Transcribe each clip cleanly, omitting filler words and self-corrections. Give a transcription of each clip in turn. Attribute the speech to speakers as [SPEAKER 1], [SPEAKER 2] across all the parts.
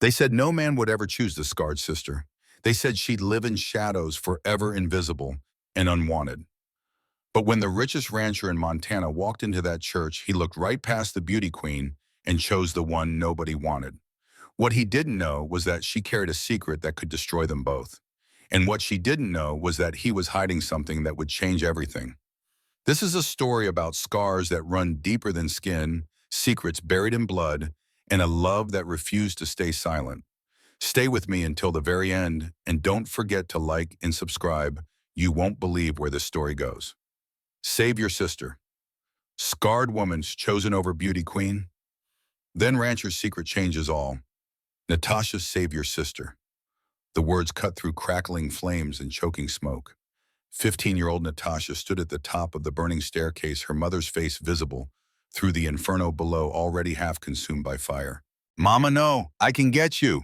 [SPEAKER 1] They said no man would ever choose the scarred sister. They said she'd live in shadows, forever invisible and unwanted. But when the richest rancher in Montana walked into that church, he looked right past the beauty queen and chose the one nobody wanted. What he didn't know was that she carried a secret that could destroy them both. And what she didn't know was that he was hiding something that would change everything. This is a story about scars that run deeper than skin, secrets buried in blood, and a love that refused to stay silent. Stay with me until the very end, and don't forget to like and subscribe. You won't believe where this story goes. Save your sister. Scarred woman's chosen over beauty queen. Then rancher's secret changes all. Natasha, save your sister. The words cut through crackling flames and choking smoke. 15-year-old Natasha stood at the top of the burning staircase, her mother's face visible through the inferno below, already half consumed by fire. Mama, no, I can get you.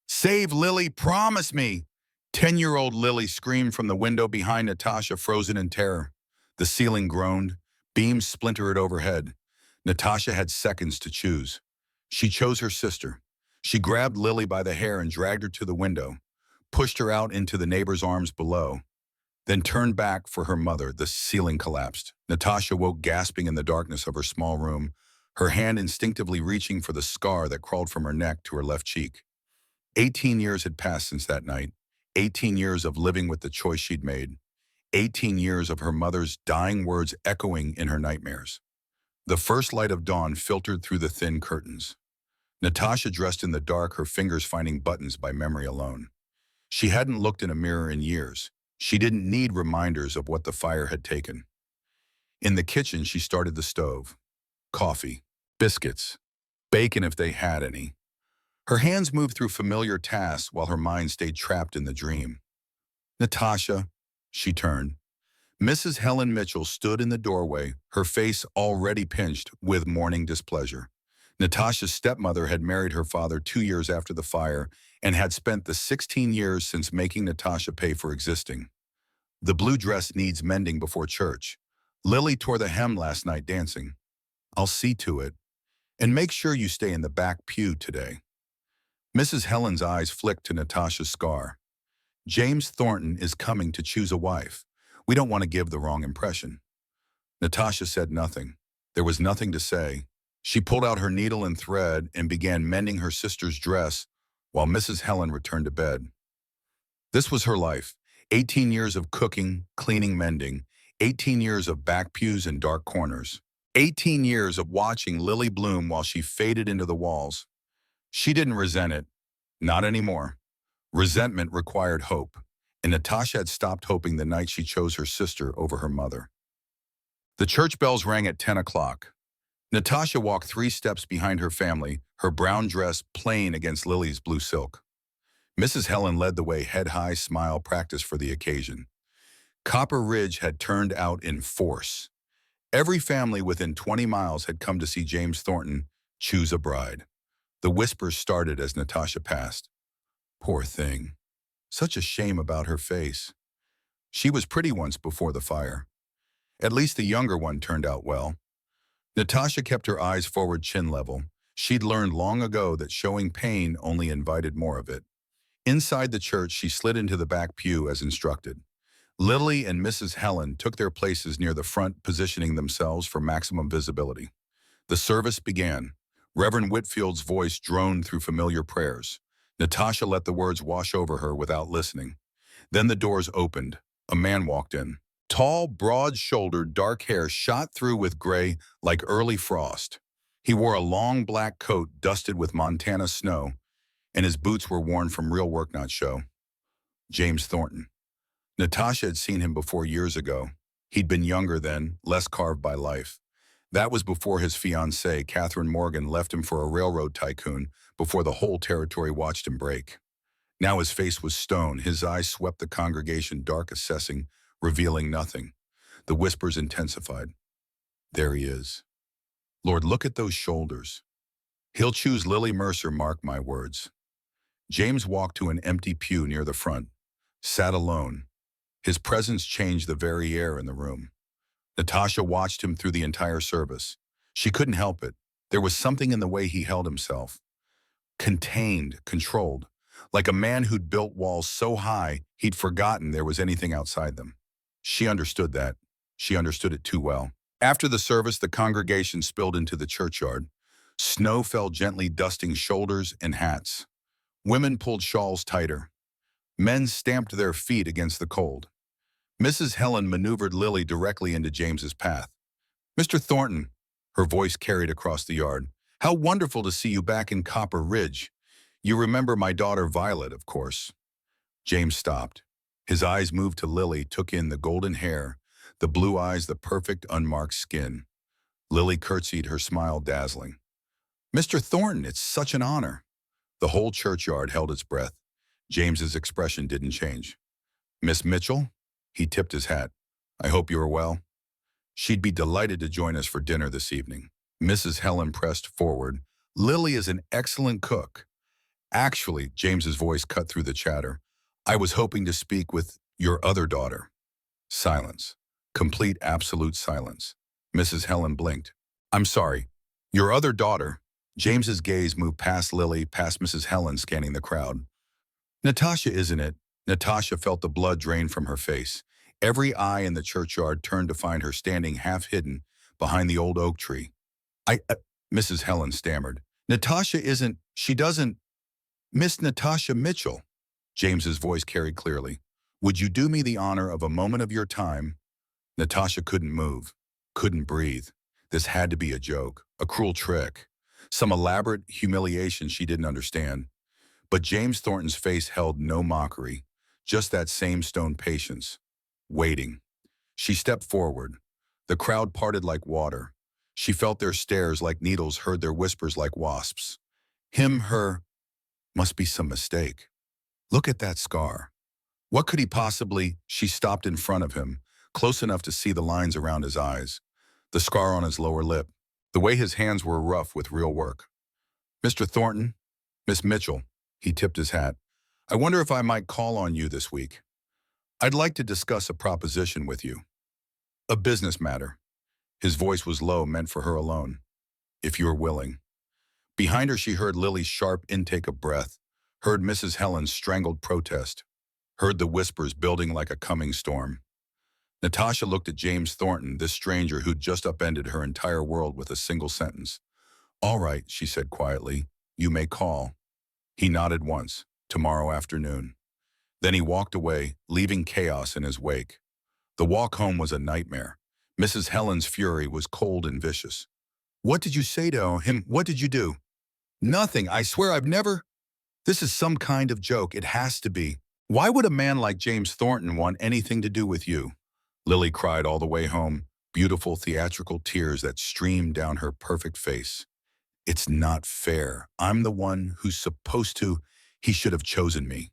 [SPEAKER 1] Save Lily, promise me. 10-year-old Lily screamed from the window behind Natasha, frozen in terror. The ceiling groaned, beams splintered overhead. Natasha had seconds to choose. She chose her sister. She grabbed Lily by the hair and dragged her to the window, pushed her out into the neighbor's arms below, then turned back for her mother. The ceiling collapsed. Natasha woke gasping in the darkness of her small room, her hand instinctively reaching for the scar that crawled from her neck to her left cheek. 18 years had passed since that night, 18 years of living with the choice she'd made, 18 years of her mother's dying words echoing in her nightmares. The first light of dawn filtered through the thin curtains. Natasha dressed in the dark, her fingers finding buttons by memory alone. She hadn't looked in a mirror in years. She didn't need reminders of what the fire had taken. In the kitchen, she started the stove. Coffee, biscuits, bacon if they had any. Her hands moved through familiar tasks while her mind stayed trapped in the dream. Natasha, she turned. Mrs. Helen Mitchell stood in the doorway, her face already pinched with mourning displeasure. Natasha's stepmother had married her father 2 years after the fire and had spent the 16 years since making Natasha pay for existing. The blue dress needs mending before church. Lily tore the hem last night dancing. I'll see to it. And make sure you stay in the back pew today. Mrs. Helen's eyes flicked to Natasha's scar. James Thornton is coming to choose a wife. We don't want to give the wrong impression. Natasha said nothing. There was nothing to say. She pulled out her needle and thread and began mending her sister's dress while Mrs. Helen returned to bed. This was her life. 18 years of cooking, cleaning, mending. 18 years of back pews and dark corners. 18 years of watching Lily bloom while she faded into the walls. She didn't resent it. Not anymore. Resentment required hope, and Natasha had stopped hoping the night she chose her sister over her mother. The church bells rang at 10 o'clock. Natasha walked 3 steps behind her family, her brown dress plain against Lily's blue silk. Mrs. Helen led the way, head high, smile practiced for the occasion. Copper Ridge had turned out in force. Every family within 20 miles had come to see James Thornton choose a bride. The whispers started as Natasha passed. Poor thing. Such a shame about her face. She was pretty once before the fire. At least the younger one turned out well. Natasha kept her eyes forward, chin level. She'd learned long ago that showing pain only invited more of it. Inside the church, she slid into the back pew as instructed. Lily and Mrs. Helen took their places near the front, positioning themselves for maximum visibility. The service began. Reverend Whitfield's voice droned through familiar prayers. Natasha let the words wash over her without listening. Then the doors opened. A man walked in. Tall, broad-shouldered, dark hair shot through with gray like early frost. He wore a long black coat dusted with Montana snow, and his boots were worn from real work, not show. James Thornton. Natasha had seen him before years ago. He'd been younger then, less carved by life. That was before his fiancée, Catherine Morgan, left him for a railroad tycoon, before the whole territory watched him break. Now his face was stone, his eyes swept the congregation, dark, assessing, revealing nothing. The whispers intensified. There he is. Lord, look at those shoulders. He'll choose Lily Mercer, mark my words. James walked to an empty pew near the front, sat alone. His presence changed the very air in the room. Natasha watched him through the entire service. She couldn't help it. There was something in the way he held himself. contained, controlled, like a man who'd built walls so high he'd forgotten there was anything outside them. She understood that. She understood it too well. After the service, the congregation spilled into the churchyard. Snow fell gently, dusting shoulders and hats. Women pulled shawls tighter. Men stamped their feet against the cold. Mrs. Helen maneuvered Lily directly into James's path. "Mr. Thornton," her voice carried across the yard, "how wonderful to see you back in Copper Ridge. You remember my daughter Violet, of course." James stopped. His eyes moved to Lily, took in the golden hair, the blue eyes, the perfect, unmarked skin. Lily curtsied, her smile dazzling. "Mr. Thornton, it's such an honor." The whole churchyard held its breath. James's expression didn't change. "Miss Mitchell?" He tipped his hat. "I hope you are well." "She'd be delighted to join us for dinner this evening." Mrs. Helen pressed forward. "Lily is an excellent cook." "Actually," James's voice cut through the chatter, "I was hoping to speak with your other daughter." Silence. Complete, absolute silence. Mrs. Helen blinked. "I'm sorry. Your other daughter?" James's gaze moved past Lily, past Mrs. Helen, scanning the crowd. "Natasha, isn't it?" Natasha felt the blood drain from her face. Every eye in the churchyard turned to find her standing half-hidden behind the old oak tree. Mrs. Helen stammered. "Natasha isn't, she doesn't, Miss Natasha Mitchell." James's voice carried clearly. "Would you do me the honor of a moment of your time?" Natasha couldn't move, couldn't breathe. This had to be a joke, a cruel trick, some elaborate humiliation she didn't understand. But James Thornton's face held no mockery, just that same stone patience, waiting. She stepped forward. The crowd parted like water. She felt their stares like needles, heard their whispers like wasps. Him, her, must be some mistake. Look at that scar. What could he possibly? She stopped in front of him, close enough to see the lines around his eyes, the scar on his lower lip, the way his hands were rough with real work. "Mr. Thornton, Miss Mitchell," he tipped his hat. "I wonder if I might call on you this week. I'd like to discuss a proposition with you. A business matter." His voice was low, meant for her alone. "If you're willing." Behind her, she heard Lily's sharp intake of breath, heard Mrs. Helen's strangled protest, heard the whispers building like a coming storm. Natasha looked at James Thornton, this stranger who'd just upended her entire world with a single sentence. "All right," she said quietly. "You may call." He nodded once. "Tomorrow afternoon." Then he walked away, leaving chaos in his wake. The walk home was a nightmare. Mrs. Helen's fury was cold and vicious. "What did you say to him? What did you do?" "Nothing. I swear I've never—" "This is some kind of joke. It has to be. Why would a man like James Thornton want anything to do with you?" Lily cried all the way home, beautiful theatrical tears that streamed down her perfect face. "It's not fair. I'm the one who's supposed to. He should have chosen me."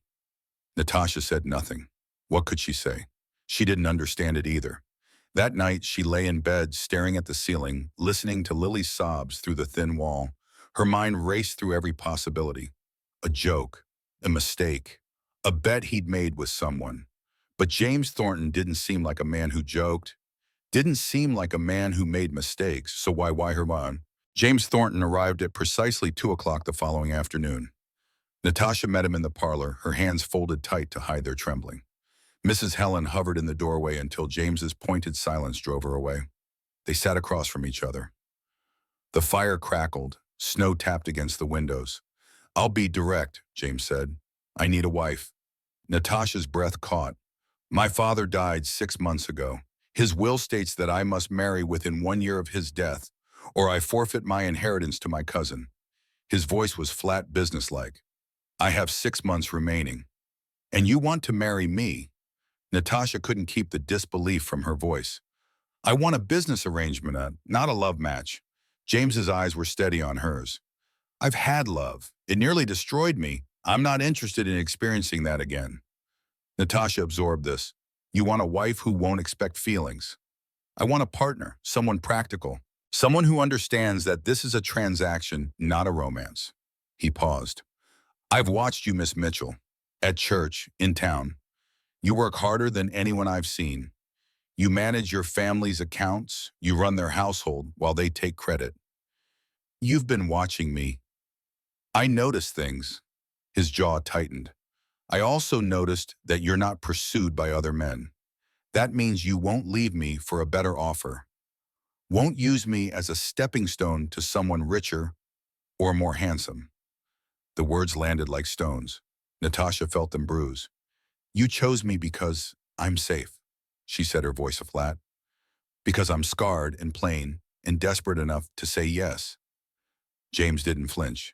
[SPEAKER 1] Natasha said nothing. What could she say? She didn't understand it either. That night, she lay in bed, staring at the ceiling, listening to Lily's sobs through the thin wall. Her mind raced through every possibility. A joke, a mistake, a bet he'd made with someone. But James Thornton didn't seem like a man who joked, didn't seem like a man who made mistakes, so why her on? James Thornton arrived at precisely 2 o'clock the following afternoon. Natasha met him in the parlor, her hands folded tight to hide their trembling. Mrs. Helen hovered in the doorway until James's pointed silence drove her away. They sat across from each other. The fire crackled, snow tapped against the windows. "I'll be direct," James said. "I need a wife." Natasha's breath caught. "My father died 6 months ago. His will states that I must marry within 1 year of his death, or I forfeit my inheritance to my cousin." His voice was flat, businesslike. "I have 6 months remaining. And you want to marry me?" Natasha couldn't keep the disbelief from her voice. "I want a business arrangement, not a love match." James's eyes were steady on hers. "I've had love. It nearly destroyed me. I'm not interested in experiencing that again." Natasha absorbed this. "You want a wife who won't expect feelings." "I want a partner, someone practical, someone who understands that this is a transaction, not a romance." He paused. "I've watched you, Miss Mitchell. At church, in town. You work harder than anyone I've seen. You manage your family's accounts, you run their household while they take credit. You've been watching me. I notice things. His jaw tightened. I also noticed that you're not pursued by other men. That means you won't leave me for a better offer. Won't use me as a stepping stone to someone richer or more handsome. The words landed like stones. Natasha felt them bruise. You chose me because I'm safe, she said, her voice flat. Because I'm scarred and plain and desperate enough to say yes. James didn't flinch.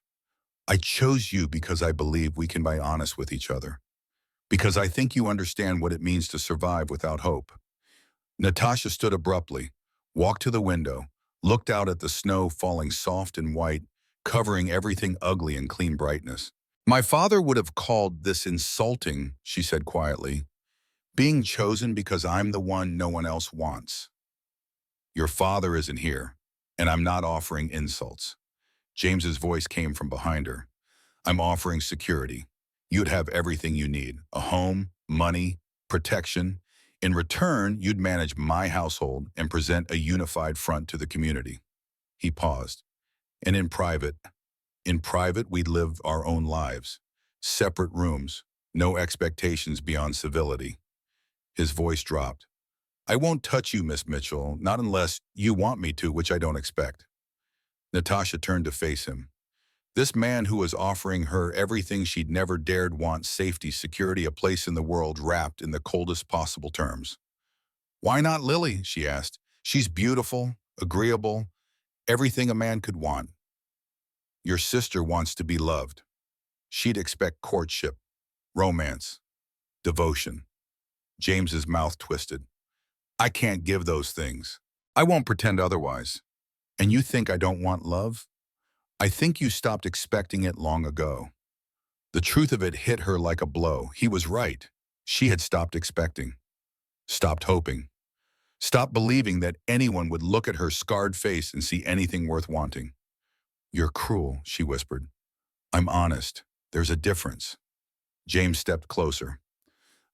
[SPEAKER 1] I chose you because I believe we can be honest with each other. Because I think you understand what it means to survive without hope. Natasha stood abruptly, walked to the window, looked out at the snow falling soft and white, covering everything ugly in clean brightness. My father would have called this insulting, she said quietly, being chosen because I'm the one no one else wants. Your father isn't here, and I'm not offering insults. James's voice came from behind her. I'm offering security. You'd have everything you need, a home, money, protection. In return, you'd manage my household and present a unified front to the community. He paused. And in private, we'd live our own lives. Separate rooms, no expectations beyond civility. His voice dropped. I won't touch you, Miss Mitchell, not unless you want me to, which I don't expect. Natasha turned to face him. This man who was offering her everything she'd never dared want, safety, security, a place in the world wrapped in the coldest possible terms. Why not Lily, she asked. She's beautiful, agreeable, everything a man could want. Your sister wants to be loved. She'd expect courtship, romance, devotion. James's mouth twisted. I can't give those things. I won't pretend otherwise. And you think I don't want love? I think you stopped expecting it long ago. The truth of it hit her like a blow. He was right. She had stopped expecting, stopped hoping, stopped believing that anyone would look at her scarred face and see anything worth wanting. You're cruel, she whispered. I'm honest. There's a difference. James stepped closer.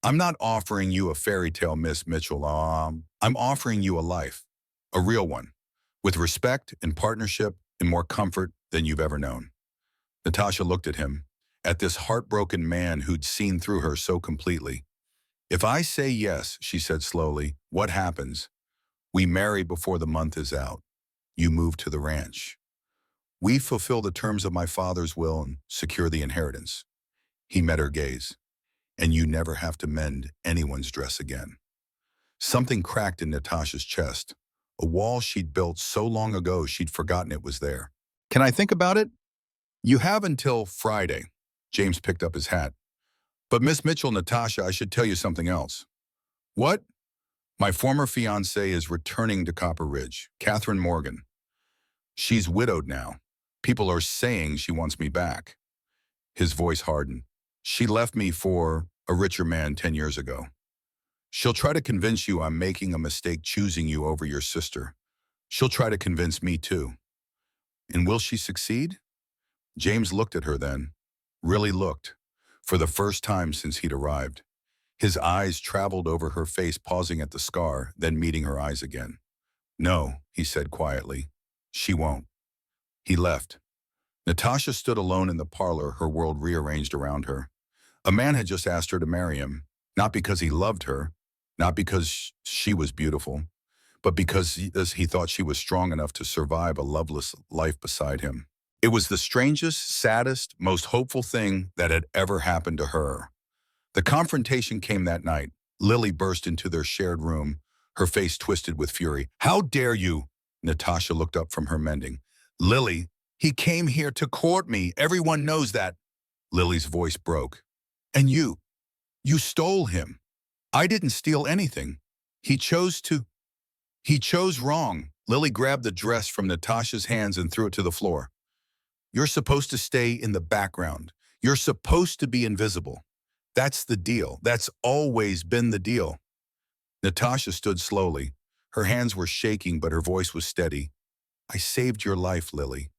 [SPEAKER 1] I'm not offering you a fairy tale, Miss Mitchell. I'm offering you a life, a real one, with respect and partnership and more comfort than you've ever known. Natasha looked at him, at this heartbroken man who'd seen through her so completely. If I say yes, she said slowly, what happens? We marry before the month is out. You move to the ranch. We fulfill the terms of my father's will and secure the inheritance. He met her gaze. And you never have to mend anyone's dress again. Something cracked in Natasha's chest, a wall she'd built so long ago she'd forgotten it was there. Can I think about it? You have until Friday. James picked up his hat. But Miss Mitchell, Natasha, I should tell you something else. What? My former fiancée is returning to Copper Ridge, Catherine Morgan. She's widowed now. People are saying she wants me back. His voice hardened. She left me for a richer man 10 years ago. She'll try to convince you I'm making a mistake choosing you over your sister. She'll try to convince me too. And will she succeed? James looked at her then, really looked, for the first time since he'd arrived. His eyes traveled over her face, pausing at the scar, then meeting her eyes again. No, he said quietly. She won't. He left. Natasha stood alone in the parlor, her world rearranged around her. A man had just asked her to marry him, not because he loved her, not because she was beautiful, but because he thought she was strong enough to survive a loveless life beside him. It was the strangest, saddest, most hopeful thing that had ever happened to her. The confrontation came that night. Lily burst into their shared room, her face twisted with fury. How dare you? Natasha looked up from her mending. Lily, he came here to court me. Everyone knows that. Lily's voice broke. And you stole him. I didn't steal anything. He chose wrong. Lily grabbed the dress from Natasha's hands and threw it to the floor. You're supposed to stay in the background. You're supposed to be invisible. That's the deal. That's always been the deal. Natasha stood slowly. Her hands were shaking, but her voice was steady. I saved your life, Lily.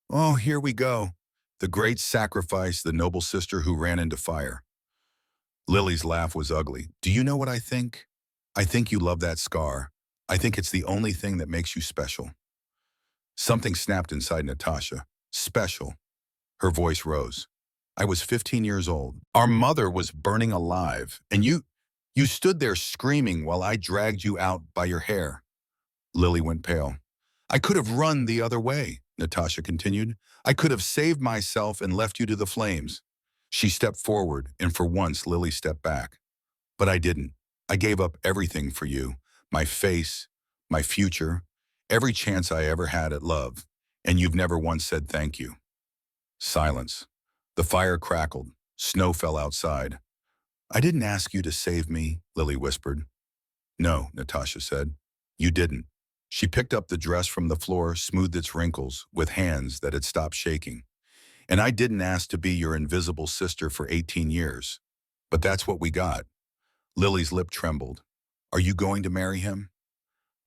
[SPEAKER 1] Oh, here we go. The great sacrifice, the noble sister who ran into fire. Lily's laugh was ugly. Do you know what I think? I think you love that scar. I think it's the only thing that makes you special. Something snapped inside Natasha. Special. Her voice rose. I was 15 years old. Our mother was burning alive, and you stood there screaming while I dragged you out by your hair. Lily went pale. I could have run the other way, Natasha continued. I could have saved myself and left you to the flames. She stepped forward, and for once Lily stepped back. But I didn't. I gave up everything for you. My face, my future, every chance I ever had at love. And you've never once said thank you. Silence. The fire crackled. Snow fell outside. I didn't ask you to save me, Lily whispered. No, Natasha said. You didn't. She picked up the dress from the floor, smoothed its wrinkles with hands that had stopped shaking. And I didn't ask to be your invisible sister for 18 years. But that's what we got. Lily's lip trembled. Are you going to marry him?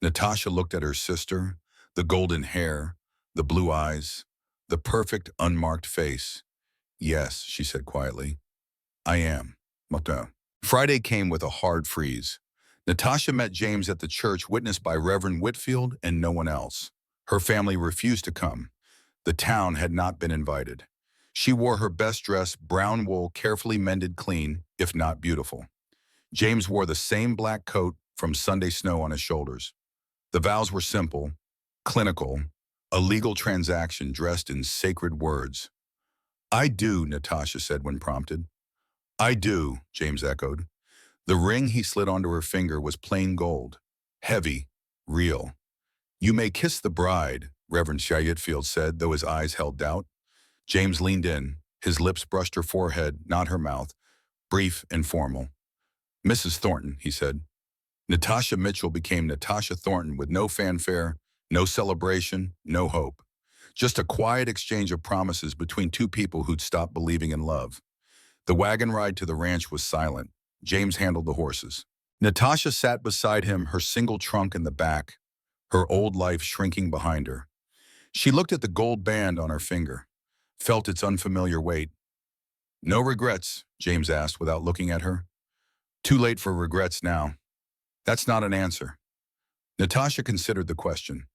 [SPEAKER 1] Natasha looked at her sister, the golden hair, the blue eyes, the perfect unmarked face. Yes, she said quietly. I am. Martin. Friday came with a hard freeze. Natasha met James at the church witnessed by Reverend Whitfield and no one else. Her family refused to come. The town had not been invited. She wore her best dress, brown wool, carefully mended clean, if not beautiful. James wore the same black coat from Sunday snow on his shoulders. The vows were simple, clinical, a legal transaction dressed in sacred words. I do, Natasha said when prompted. I do, James echoed. The ring he slid onto her finger was plain gold, heavy, real. You may kiss the bride, Reverend Whitfield said, though his eyes held doubt. James leaned in. His lips brushed her forehead, not her mouth, brief and formal. Mrs. Thornton, he said. Natasha Mitchell became Natasha Thornton with no fanfare, no celebration, no hope. Just a quiet exchange of promises between two people who'd stopped believing in love. The wagon ride to the ranch was silent. James handled the horses. Natasha sat beside him, her single trunk in the back, her old life shrinking behind her. She looked at the gold band on her finger, felt its unfamiliar weight. No regrets, James asked without looking at her. Too late for regrets now. That's not an answer. Natasha considered the question.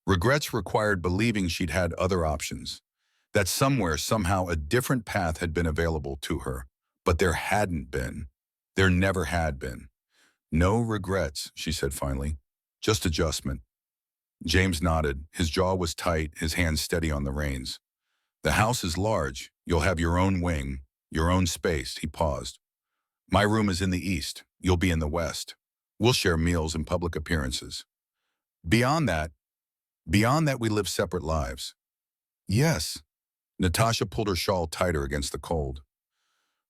[SPEAKER 1] Regrets required believing she'd had other options, that somewhere, somehow, a different path had been available to her. But there hadn't been. There never had been. No regrets, she said finally. Just adjustment. James nodded. His jaw was tight, his hands steady on the reins. The house is large. You'll have your own wing, your own space. He paused. My room is in the east. You'll be in the west. We'll share meals and public appearances. Beyond that, we live separate lives. Yes. Natasha pulled her shawl tighter against the cold.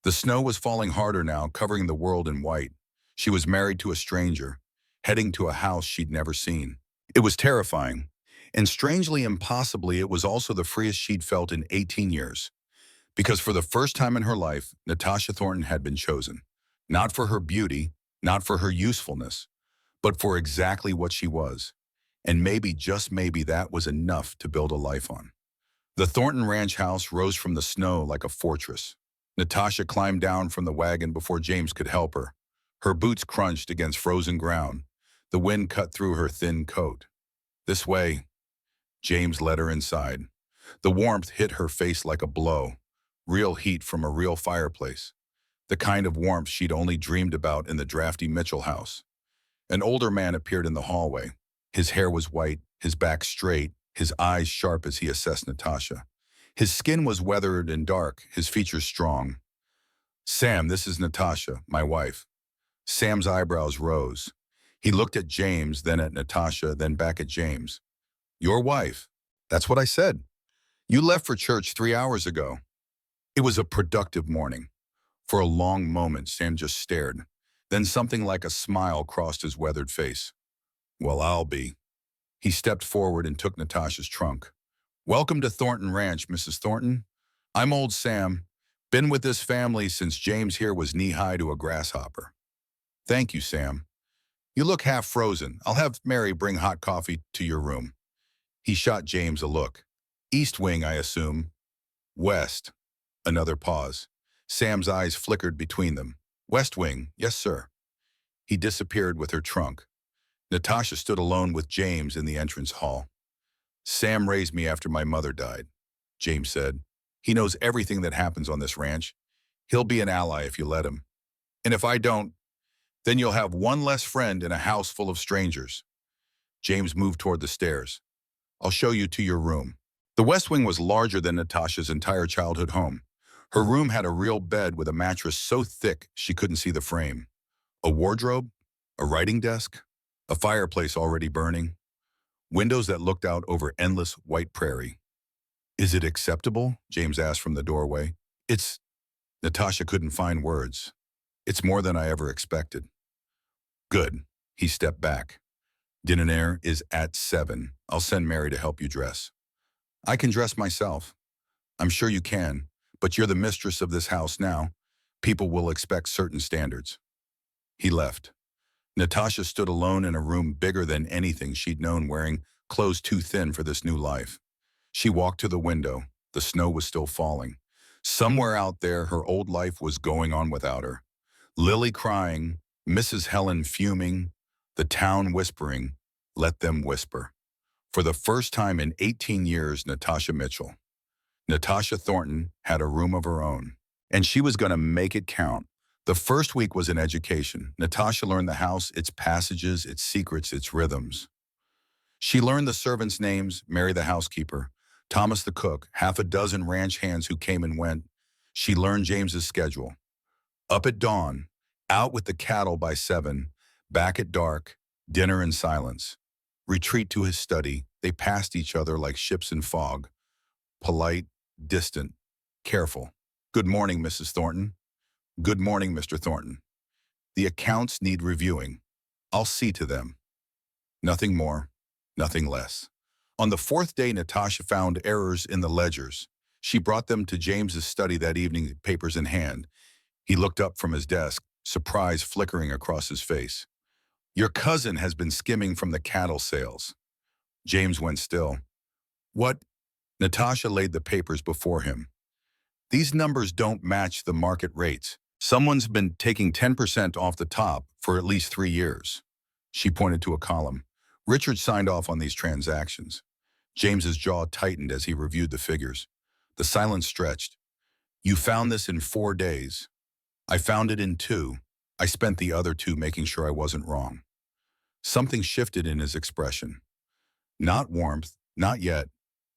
[SPEAKER 1] The snow was falling harder now, covering the world in white. She was married to a stranger, heading to a house she'd never seen. It was terrifying, and strangely, impossibly, it was also the freest she'd felt in 18 years. Because for the first time in her life, Natasha Thornton had been chosen. Not for her beauty, not for her usefulness, but for exactly what she was. And maybe, just maybe, that was enough to build a life on. The Thornton Ranch house rose from the snow like a fortress. Natasha climbed down from the wagon before James could help her. Her boots crunched against frozen ground. The wind cut through her thin coat. This way. James led her inside. The warmth hit her face like a blow. Real heat from a real fireplace. The kind of warmth she'd only dreamed about in the drafty Mitchell house. An older man appeared in the hallway. His hair was white, his back straight, his eyes sharp as he assessed Natasha. His skin was weathered and dark, his features strong. Sam, this is Natasha, my wife. Sam's eyebrows rose. He looked at James, then at Natasha, then back at James. Your wife. That's what I said. You left for church 3 hours ago. It was a productive morning. For a long moment, Sam just stared. Then something like a smile crossed his weathered face. Well, I'll be. He stepped forward and took Natasha's trunk. Welcome to Thornton Ranch, Mrs. Thornton. I'm old Sam. Been with this family since James here was knee-high to a grasshopper. Thank you, Sam. You look half frozen. I'll have Mary bring hot coffee to your room. He shot James a look. East wing, I assume. West. Another pause. Sam's eyes flickered between them. West wing, yes, sir. He disappeared with her trunk. Natasha stood alone with James in the entrance hall. Sam raised me after my mother died, James said. He knows everything that happens on this ranch. He'll be an ally if you let him. And if I don't, then you'll have one less friend in a house full of strangers." James moved toward the stairs. "I'll show you to your room." The West Wing was larger than Natasha's entire childhood home. Her room had a real bed with a mattress so thick she couldn't see the frame. A wardrobe, a writing desk, a fireplace already burning, windows that looked out over endless white prairie. "Is it acceptable?" James asked from the doorway. "It's—" Natasha couldn't find words. "It's more than I ever expected." "Good." He stepped back. "Dinner is at 7. I'll send Mary to help you dress." "I can dress myself." "I'm sure you can, but you're the mistress of this house now. People will expect certain standards." He left. Natasha stood alone in a room bigger than anything she'd known, wearing clothes too thin for this new life. She walked to the window. The snow was still falling. Somewhere out there, her old life was going on without her. Lily crying, Mrs. Helen fuming, the town whispering, "Let them whisper." For the first time in 18 years, Natasha Thornton had a room of her own. And she was going to make it count. The first week was an education. Natasha learned the house, its passages, its secrets, its rhythms. She learned the servants' names, Mary the housekeeper, Thomas the cook, half a dozen ranch hands who came and went. She learned James's schedule. Up at dawn, out with the cattle by 7, back at dark, dinner in silence. Retreat to his study, they passed each other like ships in fog. Polite, distant, careful. "Good morning, Mrs. Thornton." "Good morning, Mr. Thornton. The accounts need reviewing. I'll see to them." Nothing more, nothing less. On the 4th day, Natasha found errors in the ledgers. She brought them to James's study that evening, papers in hand. He looked up from his desk, surprise flickering across his face. "Your cousin has been skimming from the cattle sales." James went still. "What?" Natasha laid the papers before him. "These numbers don't match the market rates. Someone's been taking 10% off the top for at least 3 years." She pointed to a column. "Richard signed off on these transactions." James's jaw tightened as he reviewed the figures. The silence stretched. "You found this in 4 days. I found it in 2. I spent the other 2 making sure I wasn't wrong." Something shifted in his expression. Not warmth, not yet,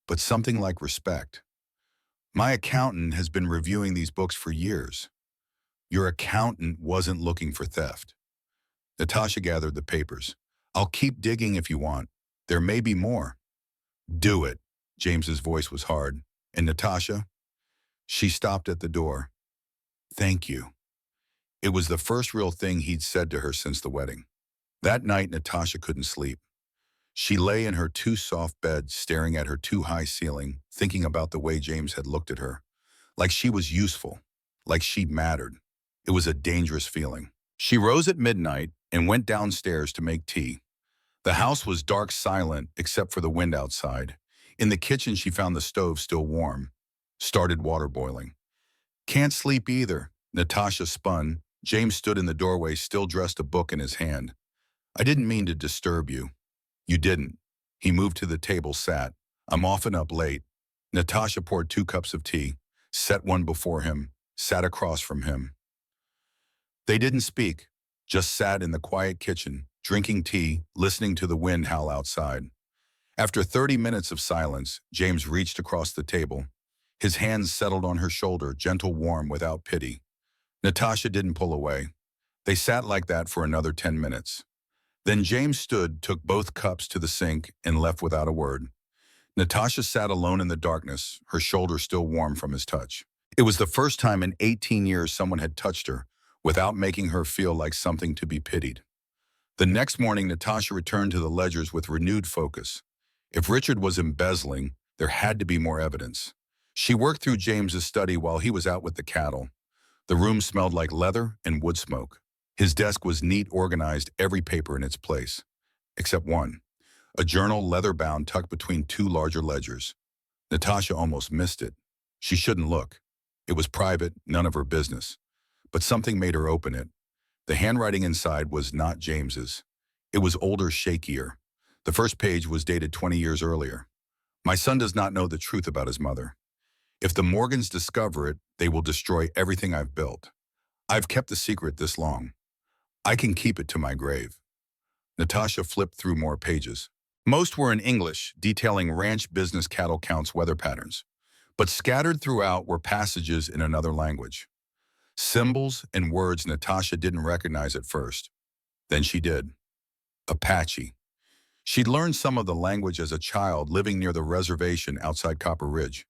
[SPEAKER 1] but something like respect. "My accountant has been reviewing these books for years." "Your accountant wasn't looking for theft." Natasha gathered the papers. "I'll keep digging if you want. There may be more." "Do it." James's voice was hard. "And Natasha?" She stopped at the door. "Thank you." It was the first real thing he'd said to her since the wedding. That night, Natasha couldn't sleep. She lay in her too soft bed, staring at her too high ceiling, thinking about the way James had looked at her. Like she was useful, like she mattered. It was a dangerous feeling. She rose at midnight and went downstairs to make tea. The house was dark, silent, except for the wind outside. In the kitchen, she found the stove still warm. Started water boiling. "Can't sleep either." Natasha spun. James stood in the doorway, still dressed, a book in his hand. "I didn't mean to disturb you." "You didn't." He moved to the table, sat. "I'm often up late." Natasha poured 2 cups of tea, set one before him, sat across from him. They didn't speak, just sat in the quiet kitchen, drinking tea, listening to the wind howl outside. After 30 minutes of silence, James reached across the table. His hands settled on her shoulder, gentle, warm, without pity. Natasha didn't pull away. They sat like that for another 10 minutes. Then James stood, took both cups to the sink, and left without a word. Natasha sat alone in the darkness, her shoulder still warm from his touch. It was the first time in 18 years someone had touched her, without making her feel like something to be pitied. The next morning, Natasha returned to the ledgers with renewed focus. If Richard was embezzling, there had to be more evidence. She worked through James's study while he was out with the cattle. The room smelled like leather and wood smoke. His desk was neat, organized, every paper in its place. Except one. A journal, leather-bound, tucked between 2 larger ledgers. Natasha almost missed it. She shouldn't look. It was private, none of her business. But something made her open it. The handwriting inside was not James's. It was older, shakier. The first page was dated 20 years earlier. "My son does not know the truth about his mother. If the Morgans discover it, they will destroy everything I've built. I've kept the secret this long. I can keep it to my grave." Natasha flipped through more pages. Most were in English, detailing ranch business cattle counts weather patterns. But scattered throughout were passages in another language. Symbols and words Natasha didn't recognize at first. Then she did. Apache. She'd learned some of the language as a child living near the reservation outside Copper Ridge.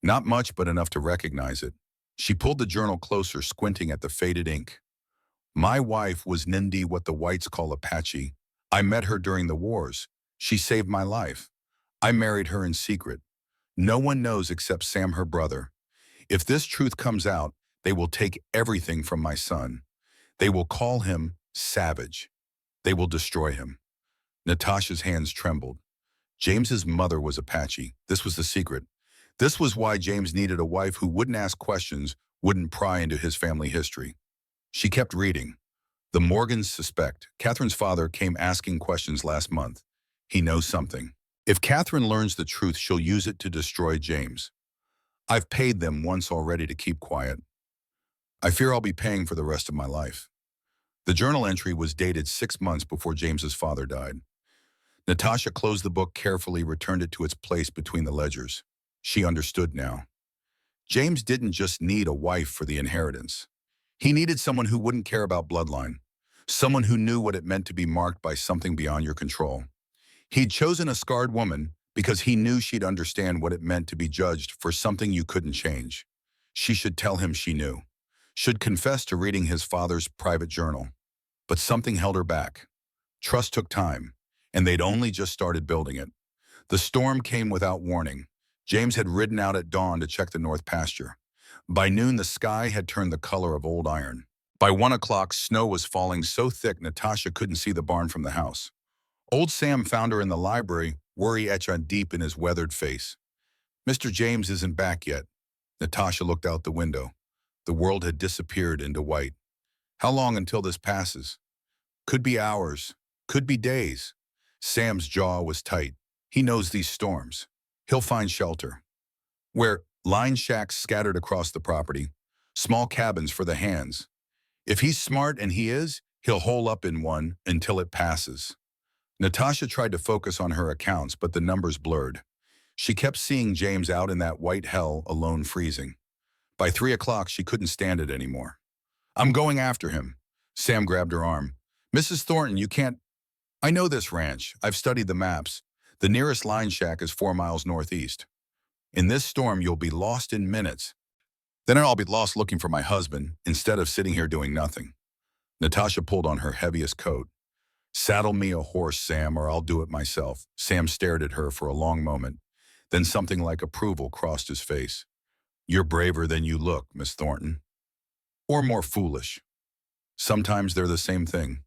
[SPEAKER 1] Not much, but enough to recognize it. She pulled the journal closer, squinting at the faded ink. "My wife was Nindi, what the whites call Apache. I met her during the wars. She saved my life. I married her in secret. No one knows except Sam, her brother. If this truth comes out, they will take everything from my son. They will call him Savage. They will destroy him." Natasha's hands trembled. James's mother was Apache. This was the secret. This was why James needed a wife who wouldn't ask questions, wouldn't pry into his family history. She kept reading. "The Morgans suspect. Catherine's father came asking questions last month. He knows something. If Catherine learns the truth, she'll use it to destroy James. I've paid them once already to keep quiet. I fear I'll be paying for the rest of my life." The journal entry was dated 6 months before James's father died. Natasha closed the book carefully, returned it to its place between the ledgers. She understood now. James didn't just need a wife for the inheritance. He needed someone who wouldn't care about bloodline, someone who knew what it meant to be marked by something beyond your control. He'd chosen a scarred woman because he knew she'd understand what it meant to be judged for something you couldn't change. She should tell him she knew, should confess to reading his father's private journal. But something held her back. Trust took time, and they'd only just started building it. The storm came without warning. James had ridden out at dawn to check the north pasture. By noon, the sky had turned the color of old iron. By 1 o'clock, snow was falling so thick Natasha couldn't see the barn from the house. Old Sam found her in the library, worry etched deep in his weathered face. "Mr. James isn't back yet." Natasha looked out the window. The world had disappeared into white. "How long until this passes?" "Could be hours. Could be days." Sam's jaw was tight. "He knows these storms. He'll find shelter." Where line shacks scattered across the property, small cabins for the hands. If he's smart, and he is, he'll hole up in one until it passes. Natasha tried to focus on her accounts, but the numbers blurred. She kept seeing James out in that white hell, alone, freezing. By 3 o'clock, she couldn't stand it anymore. "I'm going after him." Sam grabbed her arm. "Mrs. Thornton, you can't—" "I know this ranch. I've studied the maps. The nearest line shack is 4 miles northeast. In this storm, you'll be lost in minutes. Then I'll be lost looking for my husband, instead of sitting here doing nothing." Natasha pulled on her heaviest coat. "Saddle me a horse, Sam, or I'll do it myself." Sam stared at her for a long moment. Then something like approval crossed his face. "You're braver than you look, Miss Thornton. Or more foolish. Sometimes they're the same thing."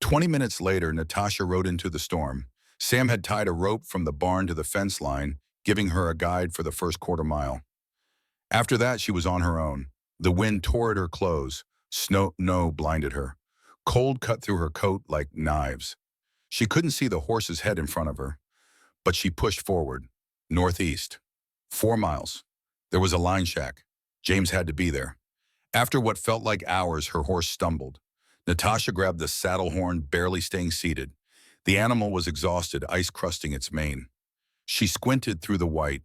[SPEAKER 1] 20 minutes later, Natasha rode into the storm. Sam had tied a rope from the barn to the fence line, giving her a guide for the first quarter mile. After that, she was on her own. The wind tore at her clothes. Snow blinded her. Cold cut through her coat like knives. She couldn't see the horse's head in front of her, but she pushed forward. Northeast. 4 miles. There was a line shack. James had to be there. After what felt like hours, her horse stumbled. Natasha grabbed the saddle horn, barely staying seated. The animal was exhausted, ice crusting its mane. She squinted through the white.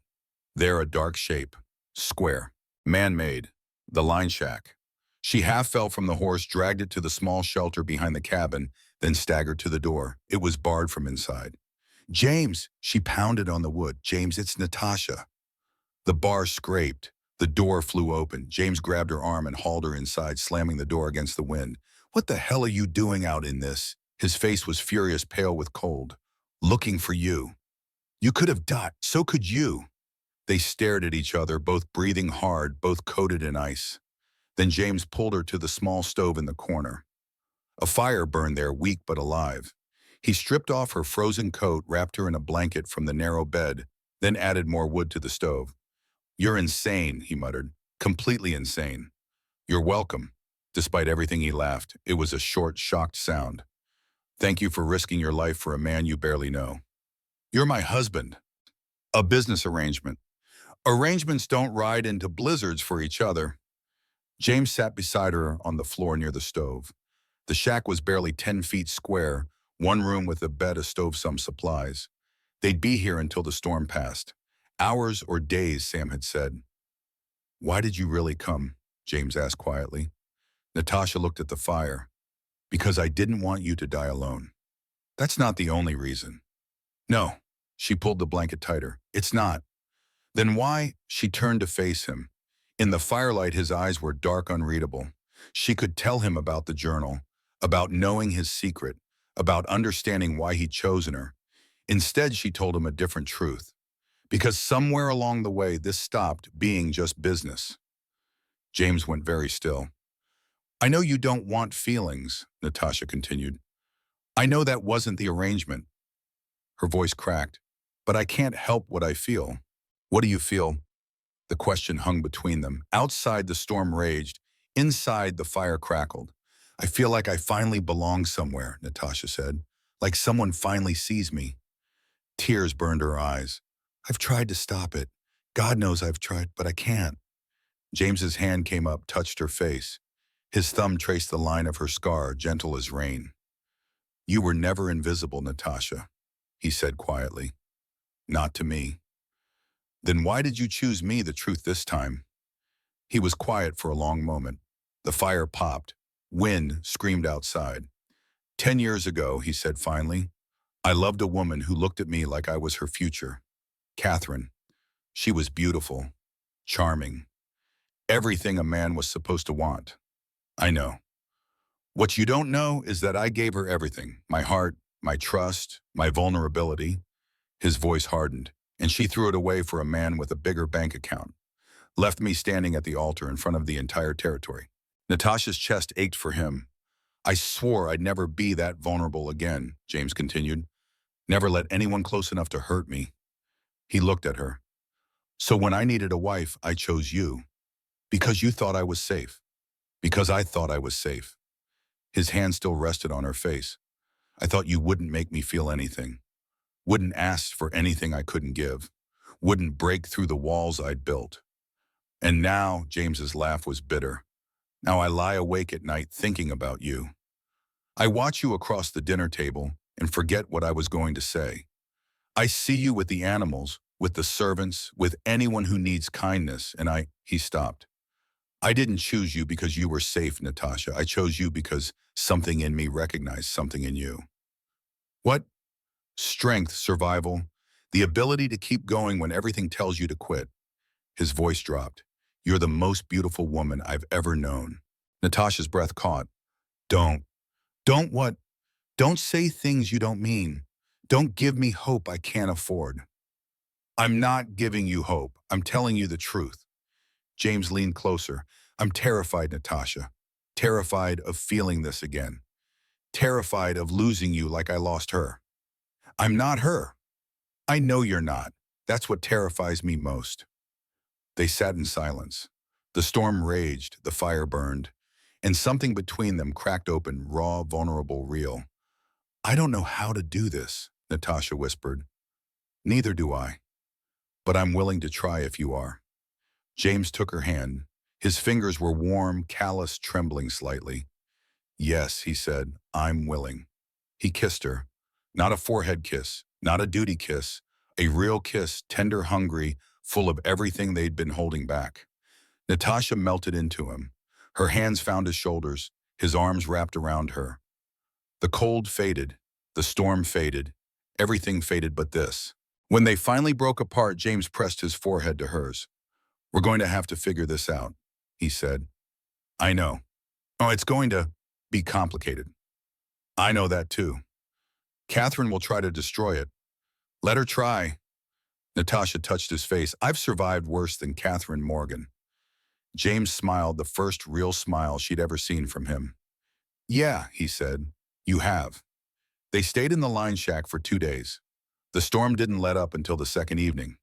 [SPEAKER 1] There, a dark shape. Square. Man-made. The line shack. She half fell from the horse, dragged it to the small shelter behind the cabin, then staggered to the door. It was barred from inside. "James!" She pounded on the wood. "James, it's Natasha." The bar scraped. The door flew open. James grabbed her arm and hauled her inside, slamming the door against the wind. "What the hell are you doing out in this?" His face was furious, pale with cold. "Looking for you. You could have died. So could you." They stared at each other, both breathing hard, both coated in ice. Then James pulled her to the small stove in the corner. A fire burned there, weak but alive. He stripped off her frozen coat, wrapped her in a blanket from the narrow bed, then added more wood to the stove. "You're insane," he muttered. "Completely insane." "You're welcome." Despite everything, he laughed. It was a short, shocked sound. "Thank you for risking your life for a man you barely know." "You're my husband." "A business arrangement." Arrangements don't ride into blizzards for each other. James sat beside her on the floor near the stove. The shack was barely 10 feet square, one room with a bed, a stove, some supplies. They'd be here until the storm passed. Hours or days, Sam had said. Why did you really come? James asked quietly. Natasha looked at the fire. Because I didn't want you to die alone. That's not the only reason. No, she pulled the blanket tighter. It's not. Then why? She turned to face him. In the firelight, his eyes were dark, unreadable. She could tell him about the journal, about knowing his secret, about understanding why he'd chosen her. Instead, she told him a different truth. Because somewhere along the way, this stopped being just business. James went very still. I know you don't want feelings, Natasha continued. I know that wasn't the arrangement. Her voice cracked. But I can't help what I feel. What do you feel? The question hung between them. Outside, the storm raged. Inside, the fire crackled. I feel like I finally belong somewhere, Natasha said. Like someone finally sees me. Tears burned her eyes. I've tried to stop it. God knows I've tried, but I can't. James's hand came up, touched her face. His thumb traced the line of her scar, gentle as rain. You were never invisible, Natasha, he said quietly. Not to me. Then why did you choose me, the truth, this time? He was quiet for a long moment. The fire popped. Wind screamed outside. 10 years ago, he said finally, I loved a woman who looked at me like I was her future. Catherine. She was beautiful, charming. Everything a man was supposed to want. I know. What you don't know is that I gave her everything. My heart, my trust, my vulnerability. His voice hardened, and she threw it away for a man with a bigger bank account. Left me standing at the altar in front of the entire territory. Natasha's chest ached for him. I swore I'd never be that vulnerable again, James continued. Never let anyone close enough to hurt me. He looked at her. So when I needed a wife, I chose you. Because you thought I was safe. Because I thought I was safe. His hand still rested on her face. I thought you wouldn't make me feel anything. Wouldn't ask for anything I couldn't give. Wouldn't break through the walls I'd built. And now, James's laugh was bitter. Now I lie awake at night thinking about you. I watch you across the dinner table and forget what I was going to say. I see you with the animals, with the servants, with anyone who needs kindness, and he stopped. I didn't choose you because you were safe, Natasha. I chose you because something in me recognized something in you. What? Strength, survival, the ability to keep going when everything tells you to quit. His voice dropped. You're the most beautiful woman I've ever known. Natasha's breath caught. Don't what? Don't say things you don't mean. Don't give me hope I can't afford. I'm not giving you hope. I'm telling you the truth. James leaned closer. I'm terrified, Natasha. Terrified of feeling this again. Terrified of losing you like I lost her. I'm not her. I know you're not. That's what terrifies me most. They sat in silence. The storm raged, the fire burned, and something between them cracked open, raw, vulnerable, real. I don't know how to do this, Natasha whispered. Neither do I. But I'm willing to try if you are. James took her hand. His fingers were warm, callous, trembling slightly. Yes, he said, I'm willing. He kissed her. Not a forehead kiss, not a duty kiss, a real kiss, tender, hungry, full of everything they'd been holding back. Natasha melted into him. Her hands found his shoulders, his arms wrapped around her. The cold faded, the storm faded, everything faded but this. When they finally broke apart, James pressed his forehead to hers. We're going to have to figure this out, he said. I know. Oh, it's going to be complicated. I know that too. Catherine will try to destroy it. Let her try. Natasha touched his face. I've survived worse than Catherine Morgan. James smiled, the first real smile she'd ever seen from him. Yeah, he said, you have. They stayed in the line shack for 2 days. The storm didn't let up until the second evening.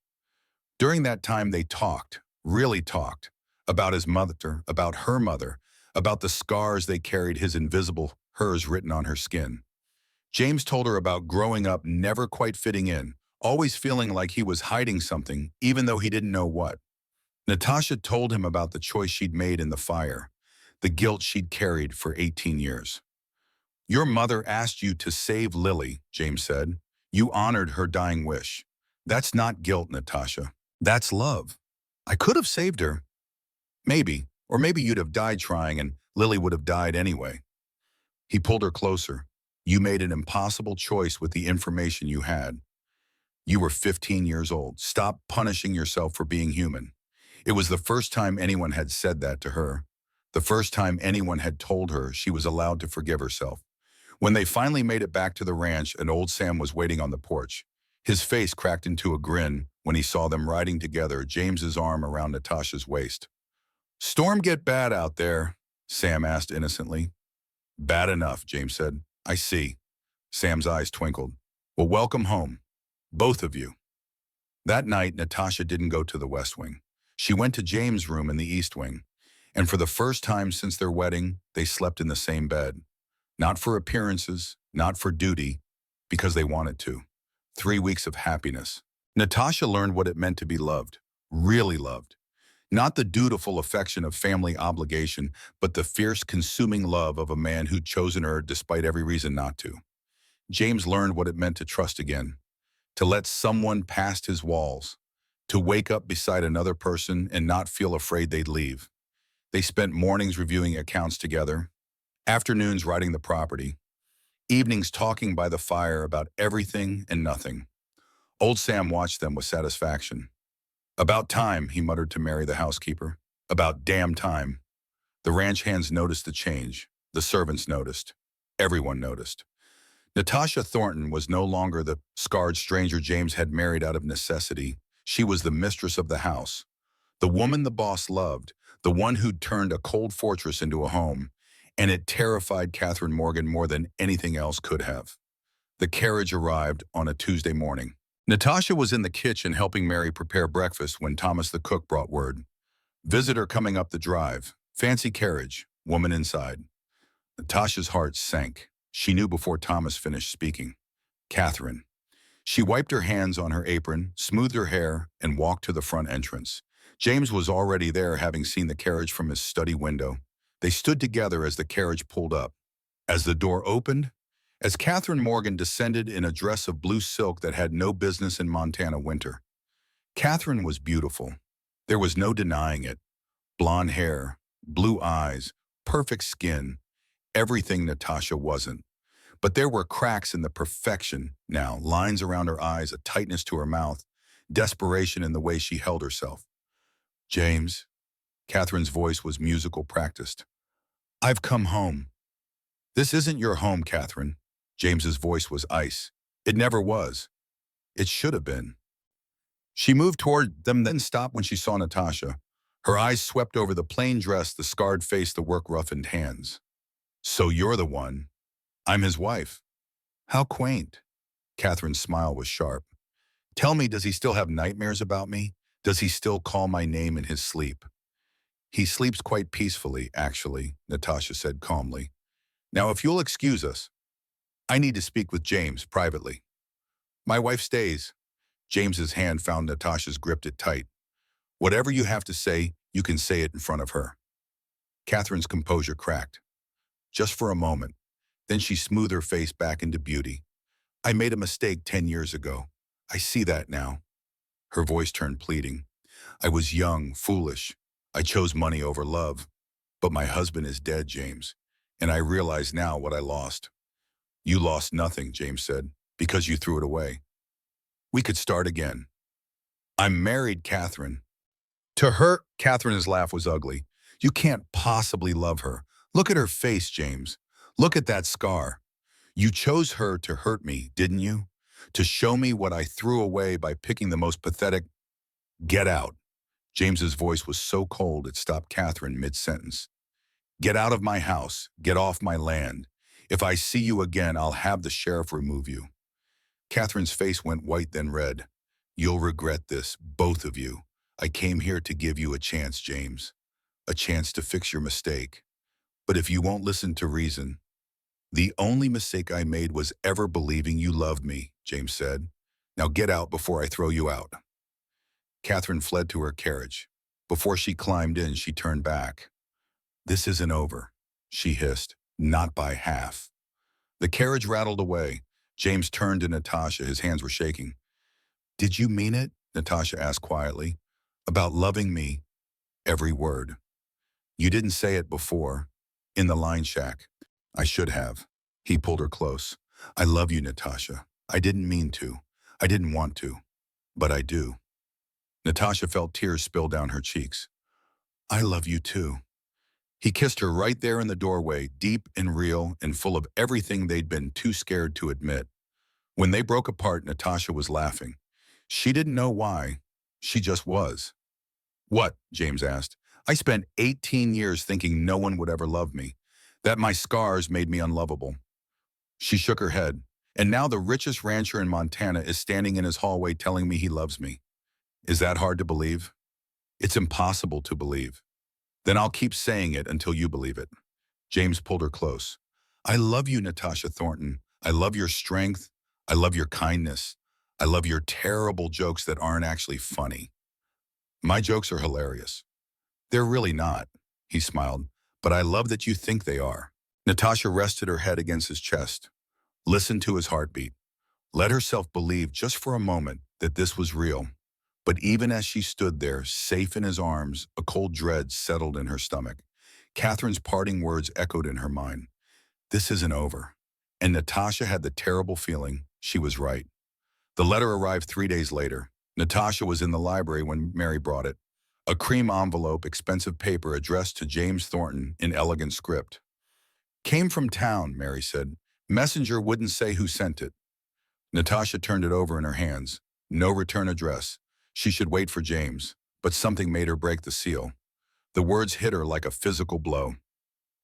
[SPEAKER 1] During that time, they talked, really talked, about his mother, about her mother, about the scars they carried, his invisible hers written on her skin. James told her about growing up never quite fitting in, always feeling like he was hiding something, even though he didn't know what. Natasha told him about the choice she'd made in the fire, the guilt she'd carried for 18 years. Your mother asked you to save Lily, James said. You honored her dying wish. That's not guilt, Natasha. That's love. I could have saved her. Maybe. Or maybe you'd have died trying and Lily would have died anyway. He pulled her closer. You made an impossible choice with the information you had. You were 15 years old. Stop punishing yourself for being human. It was the first time anyone had said that to her. The first time anyone had told her she was allowed to forgive herself. When they finally made it back to the ranch and old Sam was waiting on the porch, his face cracked into a grin when he saw them riding together, James's arm around Natasha's waist. Storm get bad out there? Sam asked innocently. Bad enough, James said. I see. Sam's eyes twinkled. Well, welcome home. Both of you. That night, Natasha didn't go to the West Wing. She went to James' room in the East Wing. And for the first time since their wedding, they slept in the same bed. Not for appearances, not for duty, because they wanted to. 3 weeks of happiness. Natasha learned what it meant to be loved, really loved. Not the dutiful affection of family obligation, but the fierce, consuming love of a man who'd chosen her despite every reason not to. James learned what it meant to trust again, to let someone past his walls, to wake up beside another person and not feel afraid they'd leave. They spent mornings reviewing accounts together, afternoons riding the property, evenings talking by the fire about everything and nothing. Old Sam watched them with satisfaction. About time, he muttered to Mary, the housekeeper. About damn time. The ranch hands noticed the change. The servants noticed. Everyone noticed. Natasha Thornton was no longer the scarred stranger James had married out of necessity. She was the mistress of the house, the woman the boss loved, the one who'd turned a cold fortress into a home, and it terrified Catherine Morgan more than anything else could have. The carriage arrived on a Tuesday morning. Natasha was in the kitchen helping Mary prepare breakfast when Thomas the cook brought word. Visitor coming up the drive. Fancy carriage. Woman inside. Natasha's heart sank. She knew before Thomas finished speaking. Catherine. She wiped her hands on her apron, smoothed her hair, and walked to the front entrance. James was already there, having seen the carriage from his study window. They stood together as the carriage pulled up. As the door opened, as Catherine Morgan descended in a dress of blue silk that had no business in Montana winter. Catherine was beautiful. There was no denying it. Blonde hair, blue eyes, perfect skin, everything Natasha wasn't. But there were cracks in the perfection now, lines around her eyes, a tightness to her mouth, desperation in the way she held herself. James, Catherine's voice was musical practiced. I've come home. This isn't your home, Catherine. James's voice was ice. It never was. It should have been. She moved toward them, then stopped when she saw Natasha. Her eyes swept over the plain dress, the scarred face, the work-roughened hands. So you're the one. I'm his wife. How quaint. Catherine's smile was sharp. Tell me, does he still have nightmares about me? Does he still call my name in his sleep? He sleeps quite peacefully, actually, Natasha said calmly. Now, if you'll excuse us, I need to speak with James privately. My wife stays. James's hand found Natasha's, gripped it tight. Whatever you have to say, you can say it in front of her. Catherine's composure cracked. Just for a moment. Then she smoothed her face back into beauty. I made a mistake 10 years ago. I see that now. Her voice turned pleading. I was young, foolish. I chose money over love. But my husband is dead, James. And I realize now what I lost. You lost nothing, James said, because you threw it away. We could start again. I'm married, Catherine. To her, Catherine's laugh was ugly. You can't possibly love her. Look at her face, James. Look at that scar. You chose her to hurt me, didn't you? To show me what I threw away by picking the most pathetic. Get out. James's voice was so cold it stopped Catherine mid-sentence. Get out of my house. Get off my land. If I see you again, I'll have the sheriff remove you. Catherine's face went white, then red. You'll regret this, both of you. I came here to give you a chance, James. A chance to fix your mistake. But if you won't listen to reason, the only mistake I made was ever believing you loved me, James said. Now get out before I throw you out." Catherine fled to her carriage. Before she climbed in, she turned back. "This isn't over," she hissed. "Not by half." The carriage rattled away. James turned to Natasha. His hands were shaking. "Did you mean it?" Natasha asked quietly. "About loving me?" "Every word." "You didn't say it before. In the line shack." "I should have." He pulled her close. "I love you, Natasha. I didn't mean to. I didn't want to. But I do." Natasha felt tears spill down her cheeks. "I love you too." He kissed her right there in the doorway, deep and real and full of everything they'd been too scared to admit. When they broke apart, Natasha was laughing. She didn't know why. She just was. "What?" James asked. "I spent 18 years thinking no one would ever love me, that my scars made me unlovable." She shook her head. "And now the richest rancher in Montana is standing in his hallway telling me he loves me. Is that hard to believe?" "It's impossible to believe." "Then I'll keep saying it until you believe it." James pulled her close. "I love you, Natasha Thornton. I love your strength. I love your kindness. I love your terrible jokes that aren't actually funny." "My jokes are hilarious." "They're really not," he smiled, "but I love that you think they are." Natasha rested her head against his chest, listened to his heartbeat, let herself believe just for a moment that this was real. But even as she stood there, safe in his arms, a cold dread settled in her stomach. Catherine's parting words echoed in her mind. This isn't over. And Natasha had the terrible feeling she was right. The letter arrived 3 days later. Natasha was in the library when Mary brought it. A cream envelope, expensive paper addressed to James Thornton in elegant script. "Came from town," Mary said. "Messenger wouldn't say who sent it." Natasha turned it over in her hands. No return address. She should wait for James, but something made her break the seal. The words hit her like a physical blow.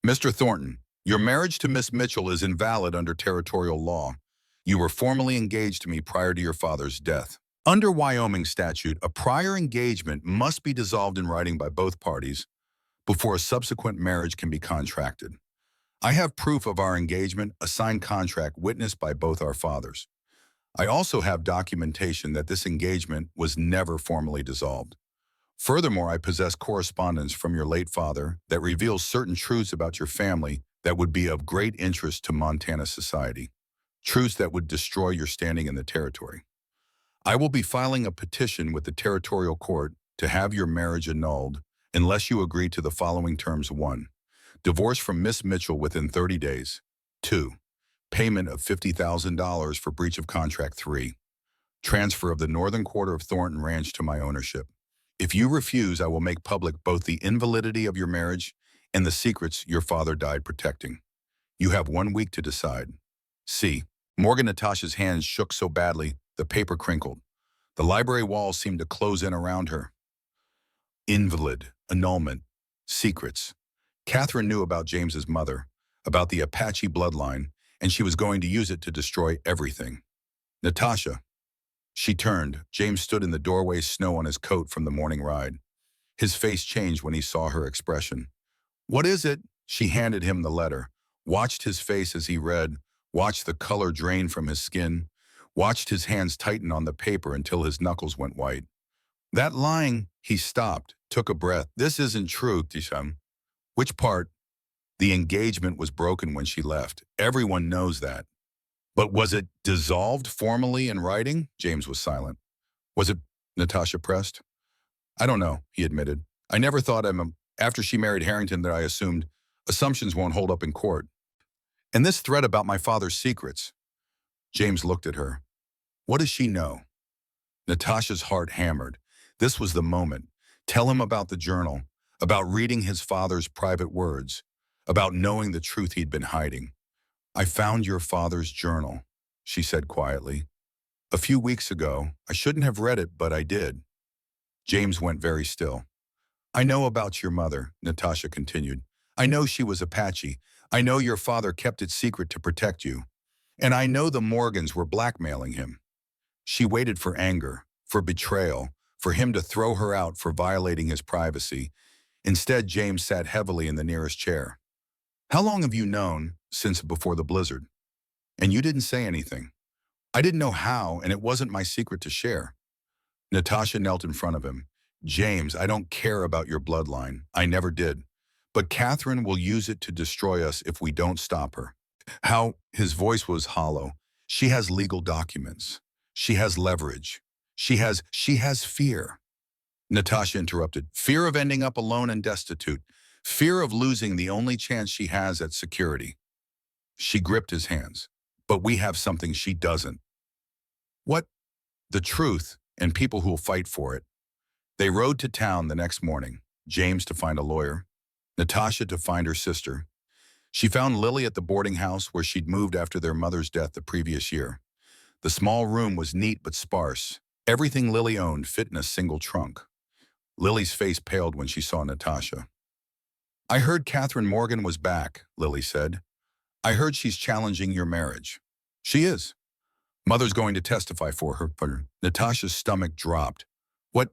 [SPEAKER 1] "Mr. Thornton, your marriage to Miss Mitchell is invalid under territorial law. You were formally engaged to me prior to your father's death. Under Wyoming statute, a prior engagement must be dissolved in writing by both parties before a subsequent marriage can be contracted. I have proof of our engagement, a signed contract witnessed by both our fathers. I also have documentation that this engagement was never formally dissolved. Furthermore, I possess correspondence from your late father that reveals certain truths about your family that would be of great interest to Montana society, truths that would destroy your standing in the territory. I will be filing a petition with the territorial court to have your marriage annulled unless you agree to the following terms. 1. Divorce from Miss Mitchell within 30 days. 2. Payment of $50,000 for breach of contract. 3. Transfer of the northern quarter of Thornton Ranch to my ownership. If you refuse, I will make public both the invalidity of your marriage and the secrets your father died protecting. You have 1 week to decide. C. Morgan. Natasha's hands shook so badly, the paper crinkled. The library walls seemed to close in around her. Invalid, annulment, secrets. Catherine knew about James's mother, about the Apache bloodline, and she was going to use it to destroy everything. "Natasha." She turned. James stood in the doorway, snow on his coat from the morning ride. His face changed when he saw her expression. "What is it?" She handed him the letter, watched his face as he read, watched the color drain from his skin, watched his hands tighten on the paper until his knuckles went white. "That lying," he stopped, took a breath. "This isn't true, Tisham." "Which part?" "The engagement was broken when she left. Everyone knows that." "But was it dissolved formally in writing?" James was silent. "Was it?" Natasha pressed. "I don't know," he admitted. "I never thought after she married Harrington that I assumed assumptions won't hold up in court. And this threat about my father's secrets." James looked at her. "What does she know?" Natasha's heart hammered. This was the moment. Tell him about the journal, about reading his father's private words, about knowing the truth he'd been hiding. "I found your father's journal," she said quietly. "A few weeks ago. I shouldn't have read it, but I did." James went very still. "I know about your mother," Natasha continued. "I know she was Apache. I know your father kept it secret to protect you. And I know the Morgans were blackmailing him." She waited for anger, for betrayal, for him to throw her out for violating his privacy. Instead, James sat heavily in the nearest chair. "How long have you known?" "Since before the blizzard." "And you didn't say anything." I didn't know how, and it wasn't my secret to share. Natasha knelt in front of him. James, I don't care about your bloodline. I never did. But Catherine will use it to destroy us if we don't stop her. How his voice was hollow. She has legal documents. She has leverage. She has fear. Natasha interrupted. Fear of ending up alone and destitute. Fear of losing the only chance she has at security. She gripped his hands. But we have something she doesn't. What? The truth, and people who'll fight for it. They rode to town the next morning, James to find a lawyer, Natasha to find her sister. She found Lily at the boarding house where she'd moved after their mother's death the previous year. The small room was neat but sparse. Everything Lily owned fit in a single trunk. Lily's face paled when she saw Natasha. I heard Catherine Morgan was back, Lily said. I heard she's challenging your marriage. She is. Mother's going to testify for her. Natasha's stomach dropped. What?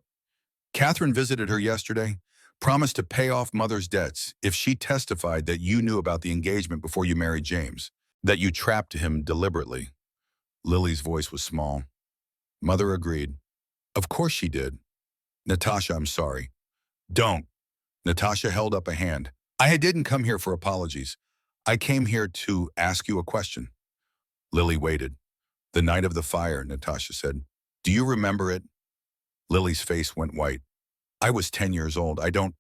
[SPEAKER 1] Catherine visited her yesterday, promised to pay off Mother's debts if she testified that you knew about the engagement before you married James, that you trapped him deliberately. Lily's voice was small. Mother agreed. Of course she did. Natasha, I'm sorry. Don't. Natasha held up a hand. I didn't come here for apologies. I came here to ask you a question. Lily waited. The night of the fire, Natasha said. Do you remember it? Lily's face went white. I was 10 years old. I don't.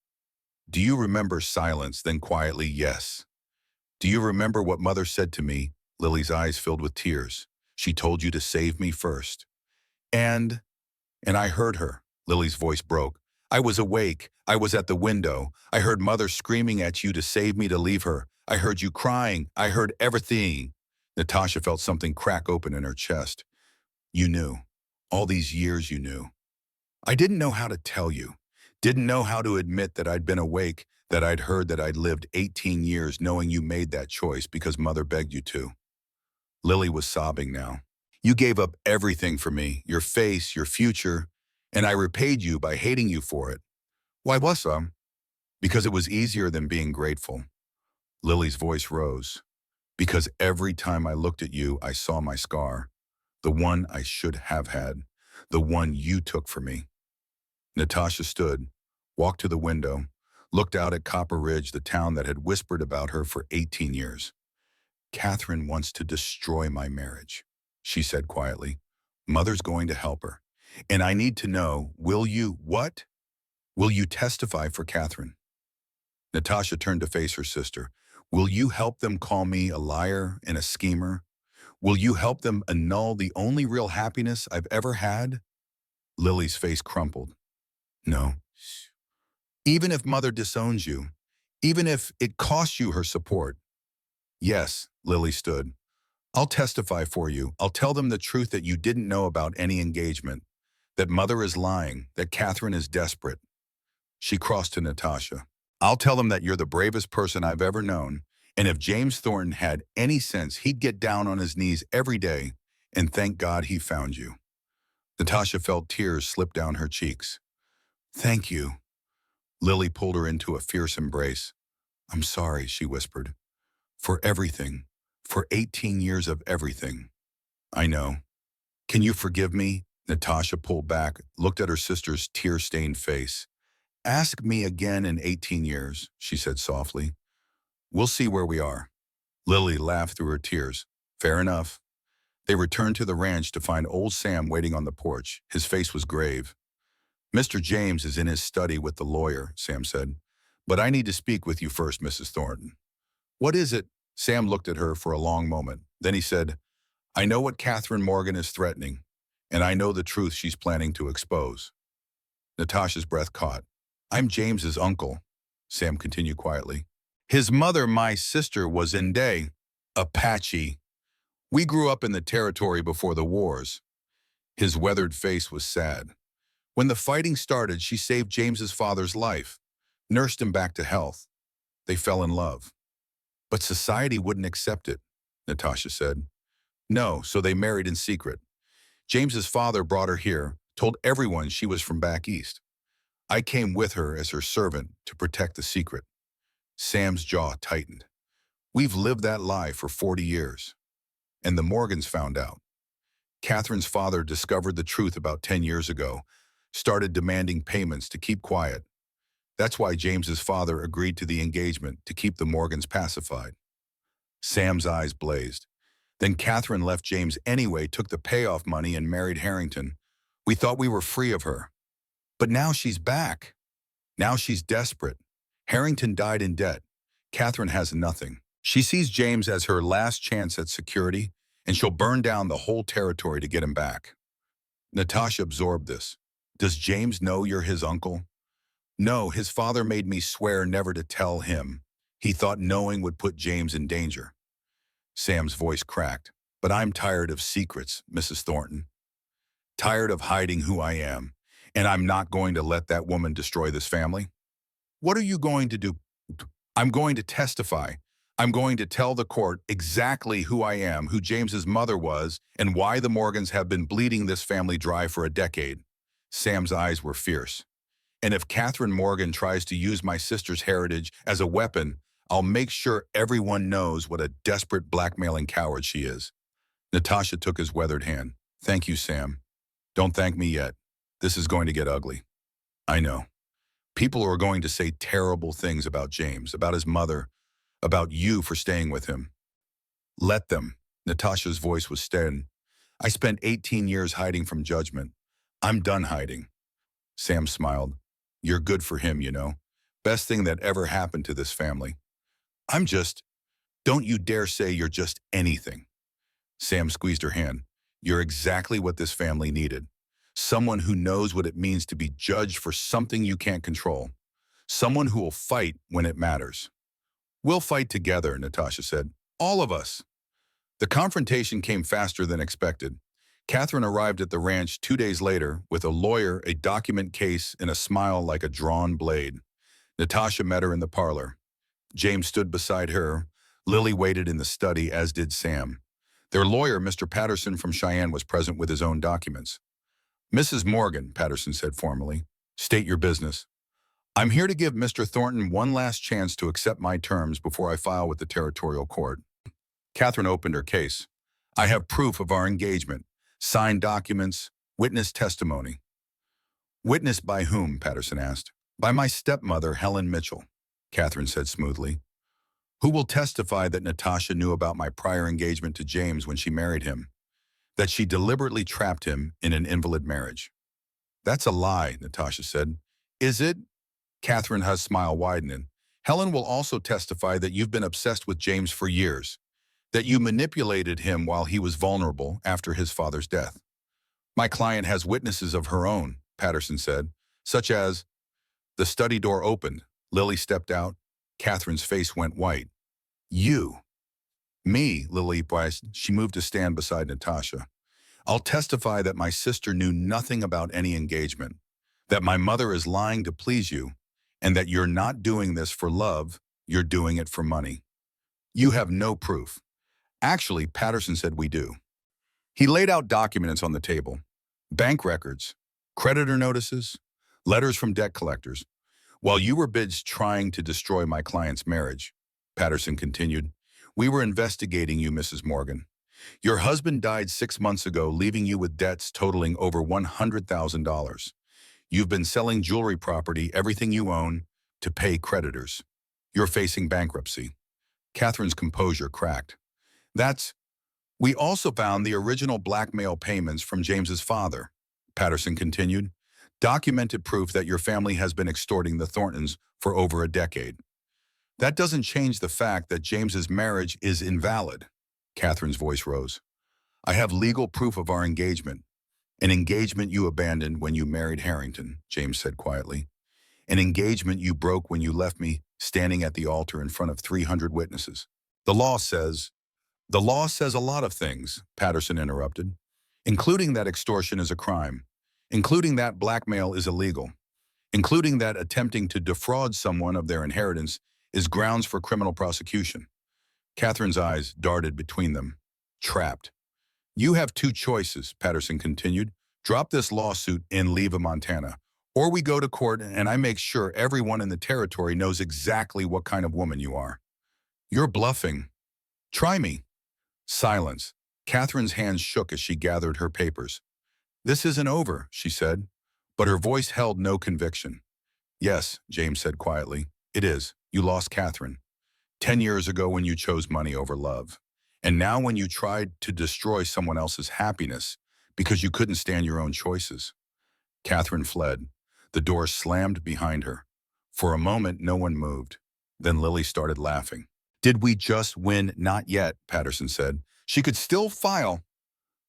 [SPEAKER 1] Do you remember silence, then quietly, yes. Do you remember what Mother said to me? Lily's eyes filled with tears. She told you to save me first. And I heard her. Lily's voice broke. I was awake. I was at the window. I heard Mother screaming at you to save me, to leave her. I heard you crying. I heard everything. Natasha felt something crack open in her chest. You knew. All these years you knew. I didn't know how to tell you. Didn't know how to admit that I'd been awake, that I'd heard that I'd lived 18 years knowing you made that choice because Mother begged you to. Lily was sobbing now. You gave up everything for me, your face, your future, and I repaid you by hating you for it. Why was so? Because it was easier than being grateful. Lily's voice rose. Because every time I looked at you, I saw my scar. The one I should have had. The one you took from me. Natasha stood, walked to the window, looked out at Copper Ridge, the town that had whispered about her for 18 years. Catherine wants to destroy my marriage, she said quietly. Mother's going to help her. And I need to know, will you, what? Will you testify for Catherine? Natasha turned to face her sister. Will you help them call me a liar and a schemer? Will you help them annul the only real happiness I've ever had? Lily's face crumpled. No. Even if Mother disowns you, even if it costs you her support. Yes, Lily stood. I'll testify for you. I'll tell them the truth that you didn't know about any engagement, that Mother is lying, that Catherine is desperate. She crossed to Natasha. I'll tell them that you're the bravest person I've ever known, and if James Thornton had any sense, he'd get down on his knees every day and thank God he found you. Natasha felt tears slip down her cheeks. Thank you. Lily pulled her into a fierce embrace. I'm sorry, she whispered. For everything. For 18 years of everything. I know. Can you forgive me? Natasha pulled back, looked at her sister's tear-stained face. Ask me again in 18 years, she said softly. We'll see where we are. Lily laughed through her tears. Fair enough. They returned to the ranch to find old Sam waiting on the porch. His face was grave. Mr. James is in his study with the lawyer, Sam said. But I need to speak with you first, Mrs. Thornton. What is it? Sam looked at her for a long moment. Then he said, I know what Catherine Morgan is threatening, and I know the truth she's planning to expose. Natasha's breath caught. I'm James's uncle, Sam continued quietly. His mother, my sister, was Inde, Apache. We grew up in the territory before the wars. His weathered face was sad. When the fighting started, she saved James's father's life, nursed him back to health. They fell in love. But society wouldn't accept it, Natasha said. No, so they married in secret. James's father brought her here, told everyone she was from back east. I came with her as her servant to protect the secret. Sam's jaw tightened. We've lived that lie for 40 years. And the Morgans found out. Catherine's father discovered the truth about 10 years ago, started demanding payments to keep quiet. That's why James's father agreed to the engagement to keep the Morgans pacified. Sam's eyes blazed. Then Catherine left James anyway, took the payoff money and married Harrington. We thought we were free of her. But now she's back. Now she's desperate. Harrington died in debt. Catherine has nothing. She sees James as her last chance at security, and she'll burn down the whole territory to get him back. Natasha absorbed this. Does James know you're his uncle? No, his father made me swear never to tell him. He thought knowing would put James in danger. Sam's voice cracked. But I'm tired of secrets, Mrs. Thornton. Tired of hiding who I am. And I'm not going to let that woman destroy this family. What are you going to do? I'm going to testify. I'm going to tell the court exactly who I am, who James's mother was, and why the Morgans have been bleeding this family dry for a decade. Sam's eyes were fierce. And if Catherine Morgan tries to use my sister's heritage as a weapon, I'll make sure everyone knows what a desperate blackmailing coward she is. Natasha took his weathered hand. Thank you, Sam. Don't thank me yet. This is going to get ugly. I know. People are going to say terrible things about James, about his mother, about you for staying with him. Let them. Natasha's voice was steady. I spent 18 years hiding from judgment. I'm done hiding. Sam smiled. You're good for him, you know. Best thing that ever happened to this family. Don't you dare say you're just anything. Sam squeezed her hand. You're exactly what this family needed. Someone who knows what it means to be judged for something you can't control. Someone who will fight when it matters. We'll fight together, Natasha said. All of us. The confrontation came faster than expected. Catherine arrived at the ranch 2 days later with a lawyer, a document case, and a smile like a drawn blade. Natasha met her in the parlor. James stood beside her. Lily waited in the study, as did Sam. Their lawyer, Mr. Patterson from Cheyenne, was present with his own documents. Mrs. Morgan, Patterson said formally, state your business. I'm here to give Mr. Thornton one last chance to accept my terms before I file with the territorial court. Catherine opened her case. I have proof of our engagement, signed documents, witness testimony. Witnessed by whom? Patterson asked. By my stepmother, Helen Mitchell, Catherine said smoothly. Who will testify that Natasha knew about my prior engagement to James when she married him, that she deliberately trapped him in an invalid marriage? That's a lie, Natasha said. Is it? Catherine's smile widened. Helen will also testify that you've been obsessed with James for years, that you manipulated him while he was vulnerable after his father's death. My client has witnesses of her own, Patterson said, such as, the study door opened, Lily stepped out, Catherine's face went white. You. Me, Lily advised. She moved to stand beside Natasha. I'll testify that my sister knew nothing about any engagement, that my mother is lying to please you, and that you're not doing this for love, you're doing it for money. You have no proof. Actually, Patterson said we do. He laid out documents on the table. Bank records, creditor notices, letters from debt collectors. While you were bids trying to destroy my client's marriage, Patterson continued, we were investigating you, Mrs. Morgan. Your husband died 6 months ago, leaving you with debts totaling over $100,000. You've been selling jewelry property, everything you own, to pay creditors. You're facing bankruptcy. Catherine's composure cracked. We also found the original blackmail payments from James's father, Patterson continued. Documented proof that your family has been extorting the Thorntons for over a decade. That doesn't change the fact that James's marriage is invalid. Catherine's voice rose. I have legal proof of our engagement. An engagement you abandoned when you married Harrington, James said quietly. An engagement you broke when you left me standing at the altar in front of 300 witnesses. The law says a lot of things, Patterson interrupted, including that extortion is a crime, including that blackmail is illegal, including that attempting to defraud someone of their inheritance is grounds for criminal prosecution. Catherine's eyes darted between them. Trapped. You have two choices, Patterson continued. Drop this lawsuit and leave Montana, or we go to court and I make sure everyone in the territory knows exactly what kind of woman you are. You're bluffing. Try me. Silence. Catherine's hands shook as she gathered her papers. "This isn't over," she said, but her voice held no conviction. "Yes," James said quietly, "it is. You lost Catherine. 10 years ago when you chose money over love. And now when you tried to destroy someone else's happiness because you couldn't stand your own choices." Catherine fled. The door slammed behind her. For a moment, no one moved. Then Lily started laughing. "Did we just win?" "Not yet," Patterson said. "She could still file."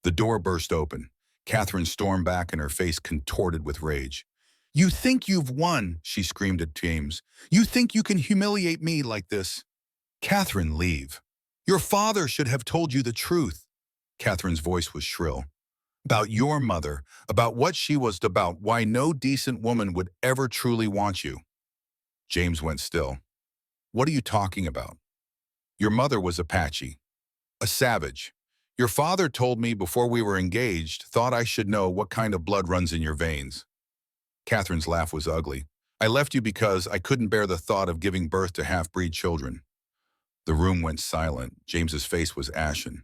[SPEAKER 1] The door burst open. Catherine stormed back and her face contorted with rage. "You think you've won," she screamed at James. "You think you can humiliate me like this?" "Catherine, leave. Your father should have told you the truth." Catherine's voice was shrill. "About your mother, about what she was about, why no decent woman would ever truly want you." James went still. "What are you talking about? Your mother was Apache, a savage. Your father told me before we were engaged, thought I should know what kind of blood runs in your veins." Catherine's laugh was ugly. "I left you because I couldn't bear the thought of giving birth to half-breed children." The room went silent. James's face was ashen.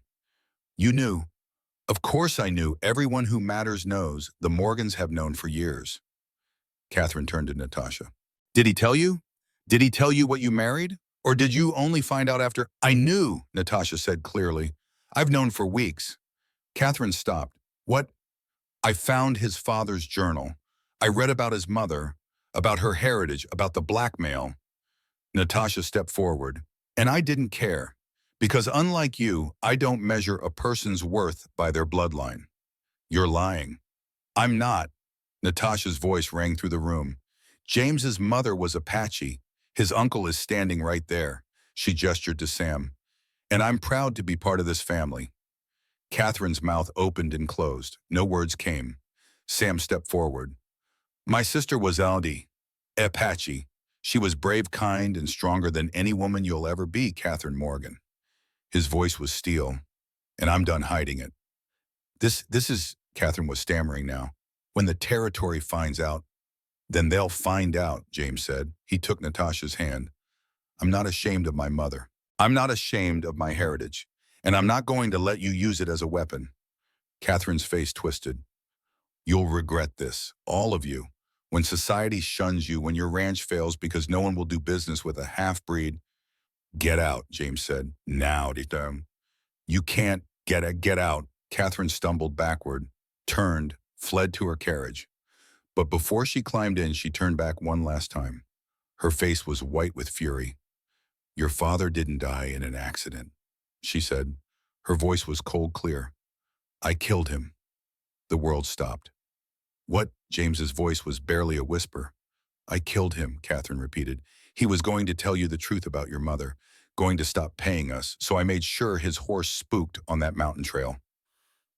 [SPEAKER 1] "You knew." "Of course I knew. Everyone who matters knows. The Morgans have known for years." Catherine turned to Natasha. "Did he tell you? Did he tell you what you married? Or did you only find out after?" "I knew," Natasha said clearly. "I've known for weeks." Catherine stopped. "What?" "I found his father's journal. I read about his mother, about her heritage, about the blackmail." Natasha stepped forward. "And I didn't care. Because unlike you, I don't measure a person's worth by their bloodline." "You're lying." "I'm not." Natasha's voice rang through the room. "James's mother was Apache. His uncle is standing right there." She gestured to Sam. "And I'm proud to be part of this family." Catherine's mouth opened and closed. No words came. Sam stepped forward. "My sister was Aldi, Apache. She was brave, kind, and stronger than any woman you'll ever be, Catherine Morgan." His voice was steel. "And I'm done hiding it. This is," Catherine was stammering now, "when the territory finds out." "Then they'll find out," James said. He took Natasha's hand. "I'm not ashamed of my mother. I'm not ashamed of my heritage. And I'm not going to let you use it as a weapon." Catherine's face twisted. "You'll regret this, all of you. When society shuns you, when your ranch fails because no one will do business with a half-breed." "Get out," James said. "Now, Ditam. You can't get out." Catherine stumbled backward, turned, fled to her carriage. But before she climbed in, she turned back one last time. Her face was white with fury. "Your father didn't die in an accident," she said. Her voice was cold clear. "I killed him." The world stopped. "What?" James's voice was barely a whisper. "I killed him," Catherine repeated. "He was going to tell you the truth about your mother, going to stop paying us, so I made sure his horse spooked on that mountain trail."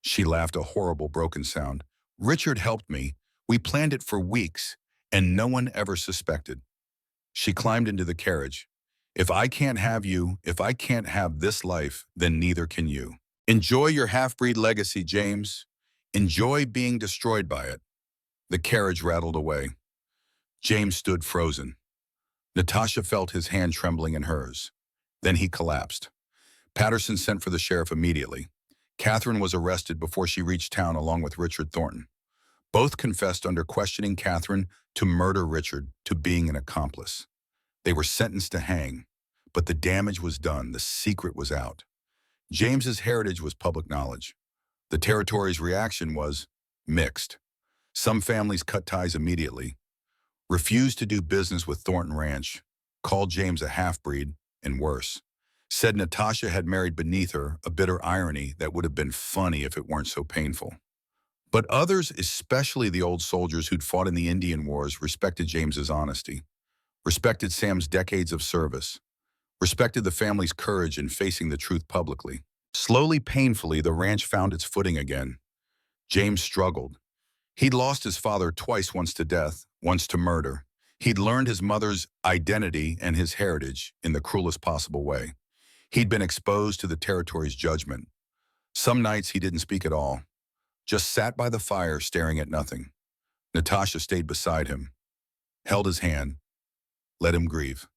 [SPEAKER 1] She laughed, a horrible broken sound. "Richard helped me. We planned it for weeks, and no one ever suspected." She climbed into the carriage. "If I can't have you, if I can't have this life, then neither can you. Enjoy your half-breed legacy, James. Enjoy being destroyed by it." The carriage rattled away. James stood frozen. Natasha felt his hand trembling in hers. Then he collapsed. Patterson sent for the sheriff immediately. Catherine was arrested before she reached town along with Richard Thornton. Both confessed under questioning Catherine to murder Richard, to being an accomplice. They were sentenced to hang, but the damage was done, the secret was out. James's heritage was public knowledge. The territory's reaction was mixed. Some families cut ties immediately, refused to do business with Thornton Ranch, called James a half-breed, and worse, said Natasha had married beneath her, a bitter irony that would have been funny if it weren't so painful. But others, especially the old soldiers who'd fought in the Indian Wars, respected James's honesty, respected Sam's decades of service, respected the family's courage in facing the truth publicly. Slowly, painfully, the ranch found its footing again. James struggled. He'd lost his father twice, once to death, once to murder. He'd learned his mother's identity and his heritage in the cruelest possible way. He'd been exposed to the territory's judgment. Some nights he didn't speak at all, just sat by the fire staring at nothing. Natasha stayed beside him, held his hand, let him grieve.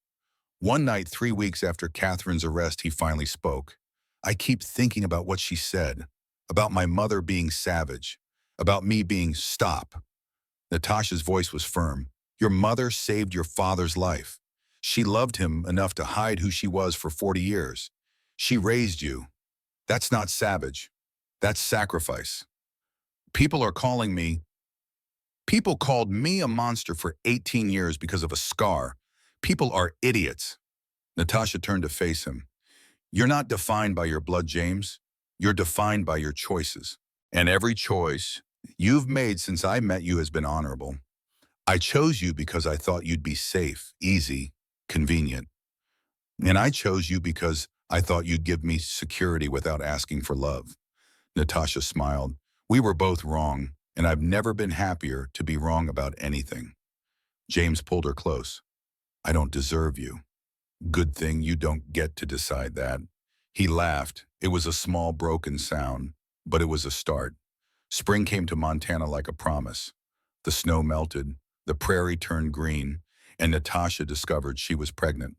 [SPEAKER 1] One night, 3 weeks after Catherine's arrest, he finally spoke. I keep thinking about what she said, about my mother being savage, about me being stop. Natasha's voice was firm. Your mother saved your father's life. She loved him enough to hide who she was for 40 years. She raised you. That's not savage. That's sacrifice. People are calling me. People called me a monster for 18 years because of a scar. People are idiots. Natasha turned to face him. You're not defined by your blood, James. You're defined by your choices. And every choice you've made since I met you has been honorable. I chose you because I thought you'd be safe, easy, convenient. And I chose you because I thought you'd give me security without asking for love. Natasha smiled. We were both wrong, and I've never been happier to be wrong about anything. James pulled her close. I don't deserve you. Good thing you don't get to decide that. He laughed. It was a small, broken sound, but it was a start. Spring came to Montana like a promise. The snow melted, the prairie turned green, and Natasha discovered she was pregnant.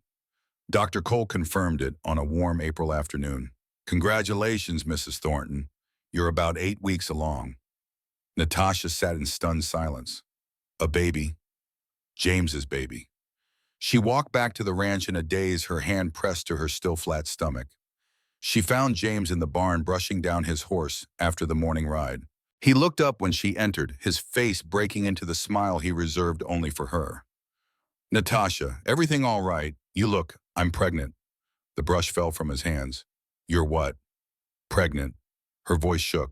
[SPEAKER 1] Dr. Cole confirmed it on a warm April afternoon. Congratulations, Mrs. Thornton. You're about 8 weeks along. Natasha sat in stunned silence. A baby. James's baby. She walked back to the ranch in a daze, her hand pressed to her still flat stomach. She found James in the barn brushing down his horse after the morning ride. He looked up when she entered, his face breaking into the smile he reserved only for her. Natasha, everything all right? You look, I'm pregnant. The brush fell from his hands. You're what? Pregnant. Her voice shook.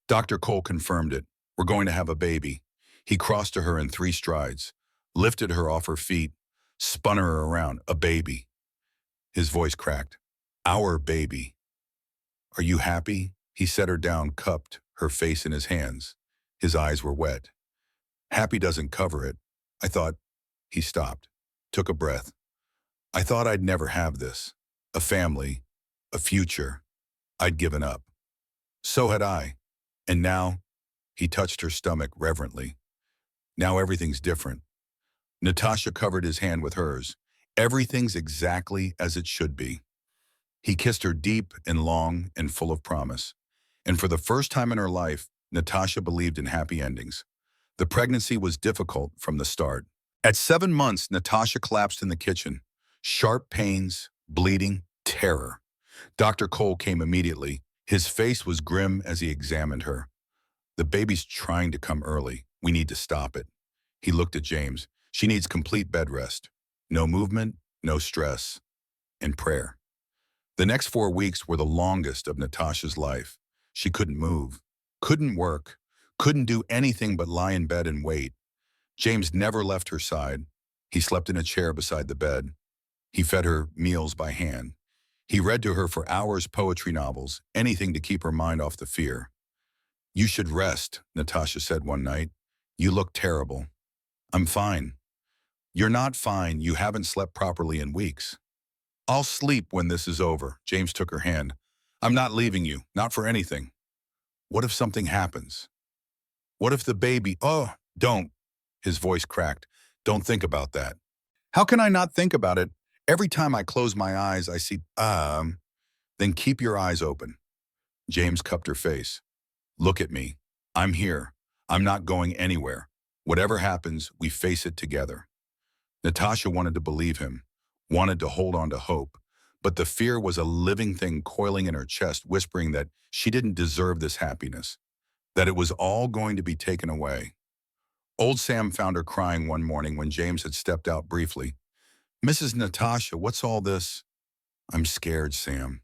[SPEAKER 1] Dr. Cole confirmed it. We're going to have a baby. He crossed to her in 3 strides, lifted her off her feet, spun her around. A baby. His voice cracked. Our baby. Are you happy? He set her down, cupped, her face in his hands. His eyes were wet. Happy doesn't cover it. I thought. He stopped, took a breath. I thought I'd never have this. A family, a future. I'd given up. So had I. And now, he touched her stomach reverently. Now everything's different. Natasha covered his hand with hers. Everything's exactly as it should be. He kissed her deep and long and full of promise. And for the first time in her life, Natasha believed in happy endings. The pregnancy was difficult from the start. At 7 months, Natasha collapsed in the kitchen. Sharp pains, bleeding, terror. Dr. Cole came immediately. His face was grim as he examined her. The baby's trying to come early. We need to stop it. He looked at James. She needs complete bed rest. No movement, no stress, and prayer. The next 4 weeks were the longest of Natasha's life. She couldn't move, couldn't work, couldn't do anything but lie in bed and wait. James never left her side. He slept in a chair beside the bed. He fed her meals by hand. He read to her for hours poetry novels, anything to keep her mind off the fear. You should rest, Natasha said one night. You look terrible. I'm fine. You're not fine. You haven't slept properly in weeks. I'll sleep when this is over. James took her hand. I'm not leaving you, not for anything. What if something happens? What if the baby... Oh, don't. His voice cracked. Don't think about that. How can I not think about it? Every time I close my eyes, I see... Then keep your eyes open. James cupped her face. Look at me. I'm here. I'm not going anywhere. Whatever happens, we face it together. Natasha wanted to believe him, wanted to hold on to hope, but the fear was a living thing coiling in her chest, whispering that she didn't deserve this happiness, that it was all going to be taken away. Old Sam found her crying one morning when James had stepped out briefly. Mrs. Natasha, what's all this? I'm scared, Sam.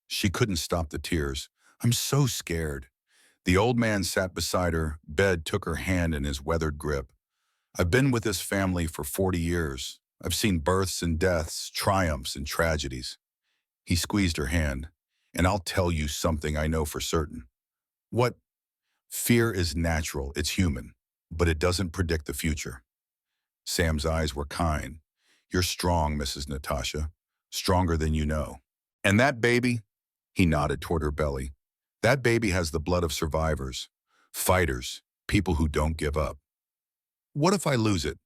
[SPEAKER 1] She couldn't stop the tears. I'm so scared. The old man sat beside her, bed took her hand in his weathered grip. I've been with this family for 40 years. I've seen births and deaths, triumphs and tragedies. He squeezed her hand. And I'll tell you something I know for certain. What? Fear is natural, it's human, but it doesn't predict the future. Sam's eyes were kind. You're strong, Mrs. Natasha, stronger than you know. And that baby? He nodded toward her belly. That baby has the blood of survivors, fighters, people who don't give up. What if I lose it?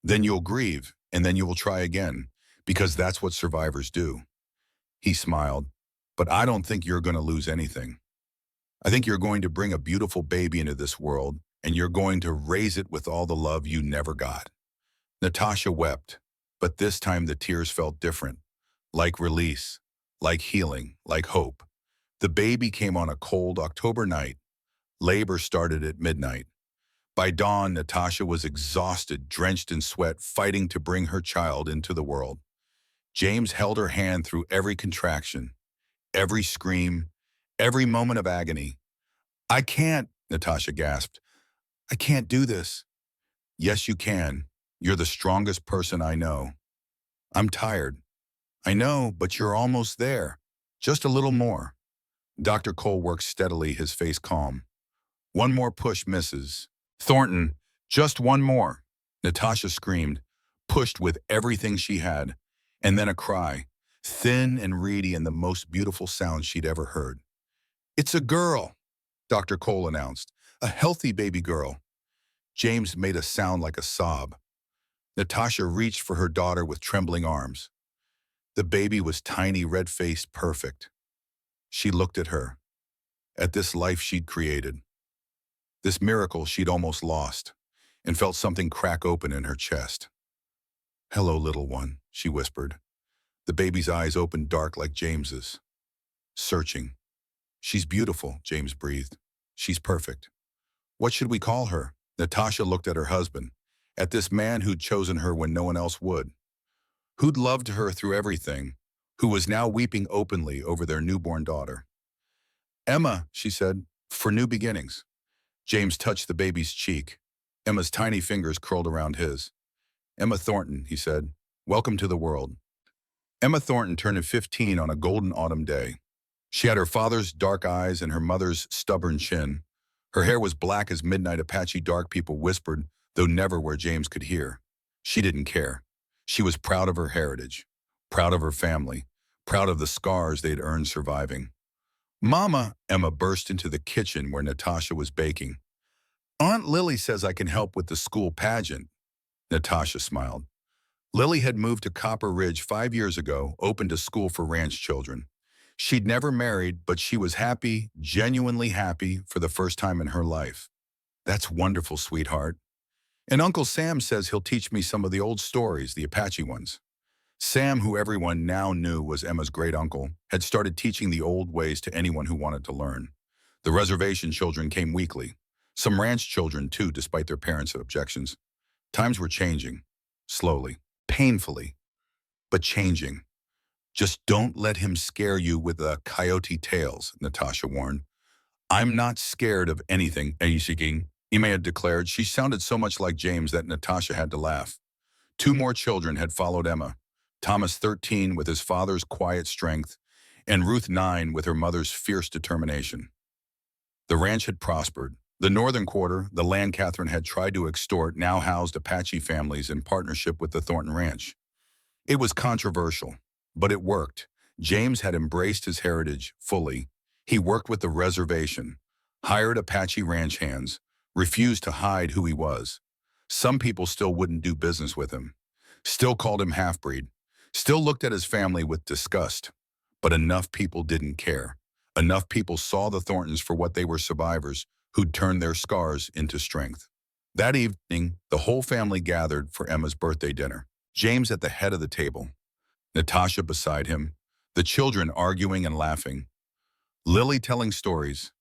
[SPEAKER 1] Then you'll grieve, and then you will try again, because that's what survivors do. He smiled. But I don't think you're going to lose anything. I think you're going to bring a beautiful baby into this world, and you're going to raise it with all the love you never got." Natasha wept, but this time the tears felt different, like release, like healing, like hope. The baby came on a cold October night. Labor started at midnight. By dawn, Natasha was exhausted, drenched in sweat, fighting to bring her child into the world. James held her hand through every contraction, every scream, every moment of agony. "I can't," Natasha gasped. "I can't do this." "Yes, you can. You're the strongest person I know." "I'm tired." "I know, but you're almost there. Just a little more." Dr. Cole worked steadily, his face calm. "One more push, Mrs. Thornton. Just one more." Natasha screamed, pushed with everything she had, and then a cry, thin and reedy and the most beautiful sound she'd ever heard. "It's a girl," Dr. Cole announced. "A healthy baby girl." James made a sound like a sob. Natasha reached for her daughter with trembling arms. The baby was tiny, red-faced, perfect. She looked at her, at this life she'd created, this miracle she'd almost lost, and felt something crack open in her chest. "Hello, little one," she whispered. The baby's eyes opened dark like James's, searching. "She's beautiful," James breathed. "She's perfect." "What should we call her?" Natasha looked at her husband, at this man who'd chosen her when no one else would, who'd loved her through everything, who was now weeping openly over their newborn daughter. "Emma," she said, "for new beginnings." James touched the baby's cheek. Emma's tiny fingers curled around his. "Emma Thornton," he said, "welcome to the world." Emma Thornton turned 15 on a golden autumn day. She had her father's dark eyes and her mother's stubborn chin. Her hair was black as midnight Apache dark people whispered, though never where James could hear. She didn't care. She was proud of her heritage, proud of her family, proud of the scars they'd earned surviving. "Mama," Emma burst into the kitchen where Natasha was baking. "Aunt Lily says I can help with the school pageant." Natasha smiled. Lily had moved to Copper Ridge 5 years ago, opened a school for ranch children. She'd never married, but she was happy, genuinely happy, for the first time in her life. "That's wonderful, sweetheart. And Uncle Sam says he'll teach me some of the old stories, the Apache ones." Sam, who everyone now knew was Emma's great uncle, had started teaching the old ways to anyone who wanted to learn. The reservation children came weekly. Some ranch children, too, despite their parents' objections. Times were changing. Slowly. Painfully. But changing. "Just don't let him scare you with the coyote tales," Natasha warned. "I'm not scared of anything," Emma had declared. She sounded so much like James that Natasha had to laugh. Two more children had followed Emma. Thomas, 13, with his father's quiet strength, and Ruth, 9, with her mother's fierce determination. The ranch had prospered. The northern quarter, the land Catherine had tried to extort, now housed Apache families in partnership with the Thornton Ranch. It was controversial, but it worked. James had embraced his heritage fully. He worked with the reservation, hired Apache ranch hands, refused to hide who he was. Some people still wouldn't do business with him, still called him half-breed, still looked at his family with disgust. But enough people didn't care. Enough people saw the Thorntons for what they were, survivors who'd turned their scars into strength. That evening, the whole family gathered for Emma's birthday dinner. James at the head of the table, Natasha beside him, the children arguing and laughing, Lily telling stories,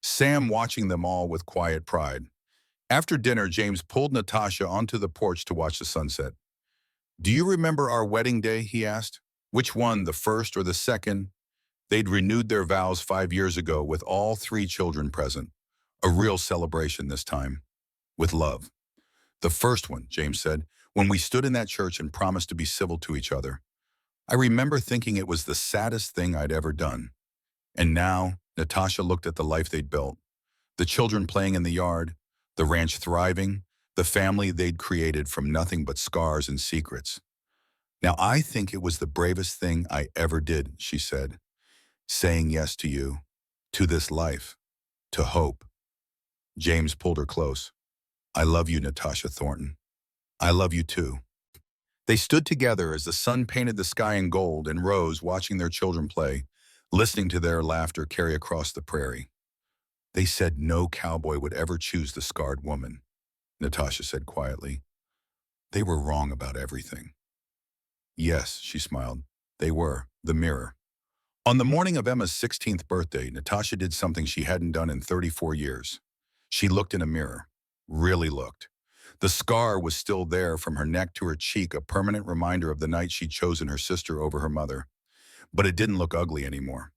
[SPEAKER 1] Sam watching them all with quiet pride. After dinner, James pulled Natasha onto the porch to watch the sunset. "Do you remember our wedding day?" he asked. "Which one, the first or the second?" They'd renewed their vows 5 years ago with all three children present. A real celebration this time, with love. "The first one," James said, "when we stood in that church and promised to be civil to each other. I remember thinking it was the saddest thing I'd ever done." And now, Natasha looked at the life they'd built. The children playing in the yard, the ranch thriving, the family they'd created from nothing but scars and secrets. "Now I think it was the bravest thing I ever did," she said, "saying yes to you, to this life, to hope." James pulled her close. "I love you, Natasha Thornton. I love you too." They stood together as the sun painted the sky in gold and rose, watching their children play, listening to their laughter carry across the prairie. They said no cowboy would ever choose the scarred woman, Natasha said quietly. They were wrong about everything. Yes, she smiled. They were. The mirror. On the morning of Emma's 16th birthday, Natasha did something she hadn't done in 34 years. She looked in a mirror. Really looked. The scar was still there from her neck to her cheek, a permanent reminder of the night she'd chosen her sister over her mother. But it didn't look ugly anymore.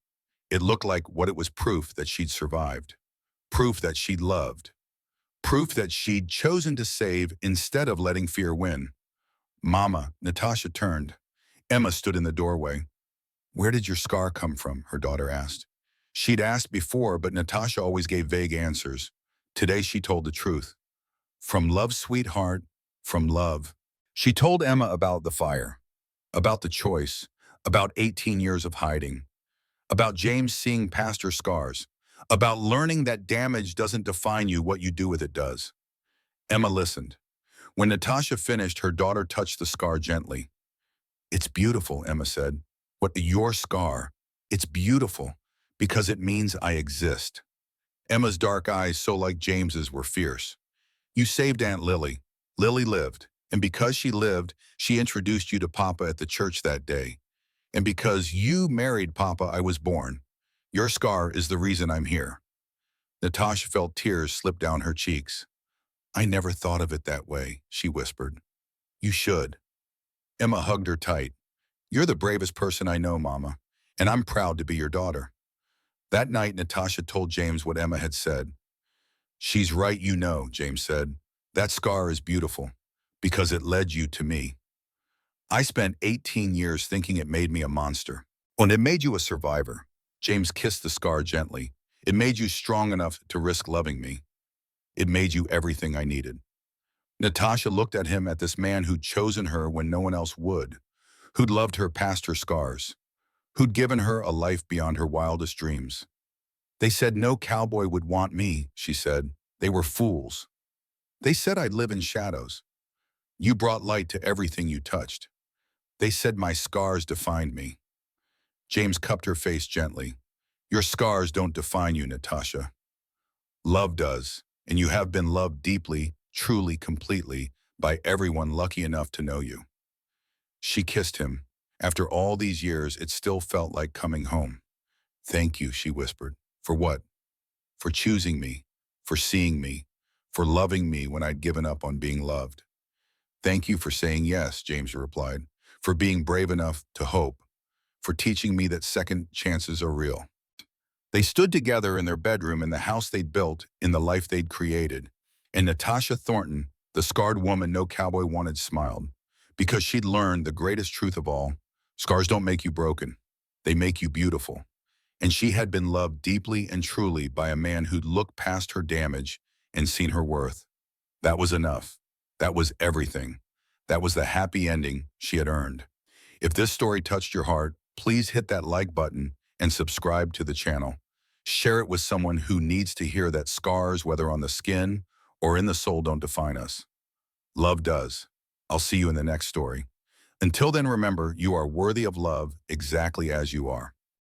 [SPEAKER 1] It looked like what it was proof that she'd survived. Proof that she'd loved. Proof that she'd chosen to save instead of letting fear win. Mama, Natasha turned. Emma stood in the doorway. Where did your scar come from? Her daughter asked. She'd asked before, but Natasha always gave vague answers. Today she told the truth. From love, sweetheart, from love. She told Emma about the fire, about the choice, about 18 years of hiding, about James seeing past her scars, about learning that damage doesn't define you, what you do with it does. Emma listened. When Natasha finished, her daughter touched the scar gently. It's beautiful, Emma said. What your scar? It's beautiful because it means I exist. Emma's dark eyes, so like James's, were fierce. You saved Aunt Lily. Lily lived, and because she lived, she introduced you to Papa at the church that day. And because you married Papa, I was born. Your scar is the reason I'm here. Natasha felt tears slip down her cheeks. I never thought of it that way, she whispered. You should. Emma hugged her tight. You're the bravest person I know, Mama, and I'm proud to be your daughter. That night, Natasha told James what Emma had said. She's right, you know, James said. That scar is beautiful because it led you to me. I spent 18 years thinking it made me a monster. And it made you a survivor. James kissed the scar gently. It made you strong enough to risk loving me. It made you everything I needed. Natasha looked at him, at this man who'd chosen her when no one else would, who'd loved her past her scars, who'd given her a life beyond her wildest dreams. They said no cowboy would want me, she said. They were fools. They said I'd live in shadows. You brought light to everything you touched. They said my scars defined me. James cupped her face gently. Your scars don't define you, Natasha. Love does, and you have been loved deeply, truly, completely, by everyone lucky enough to know you. She kissed him. After all these years, it still felt like coming home. Thank you, she whispered. For what? For choosing me, for seeing me, for loving me when I'd given up on being loved. Thank you for saying yes, James replied, for being brave enough to hope, for teaching me that second chances are real. They stood together in their bedroom in the house they'd built, in the life they'd created, and Natasha Thornton, the scarred woman no cowboy wanted, smiled, because she'd learned the greatest truth of all. Scars don't make you broken. They make you beautiful. And she had been loved deeply and truly by a man who'd looked past her damage and seen her worth. That was enough. That was everything. That was the happy ending she had earned. If this story touched your heart, please hit that like button and subscribe to the channel. Share it with someone who needs to hear that scars, whether on the skin or in the soul, don't define us. Love does. I'll see you in the next story. Until then, remember, you are worthy of love exactly as you are.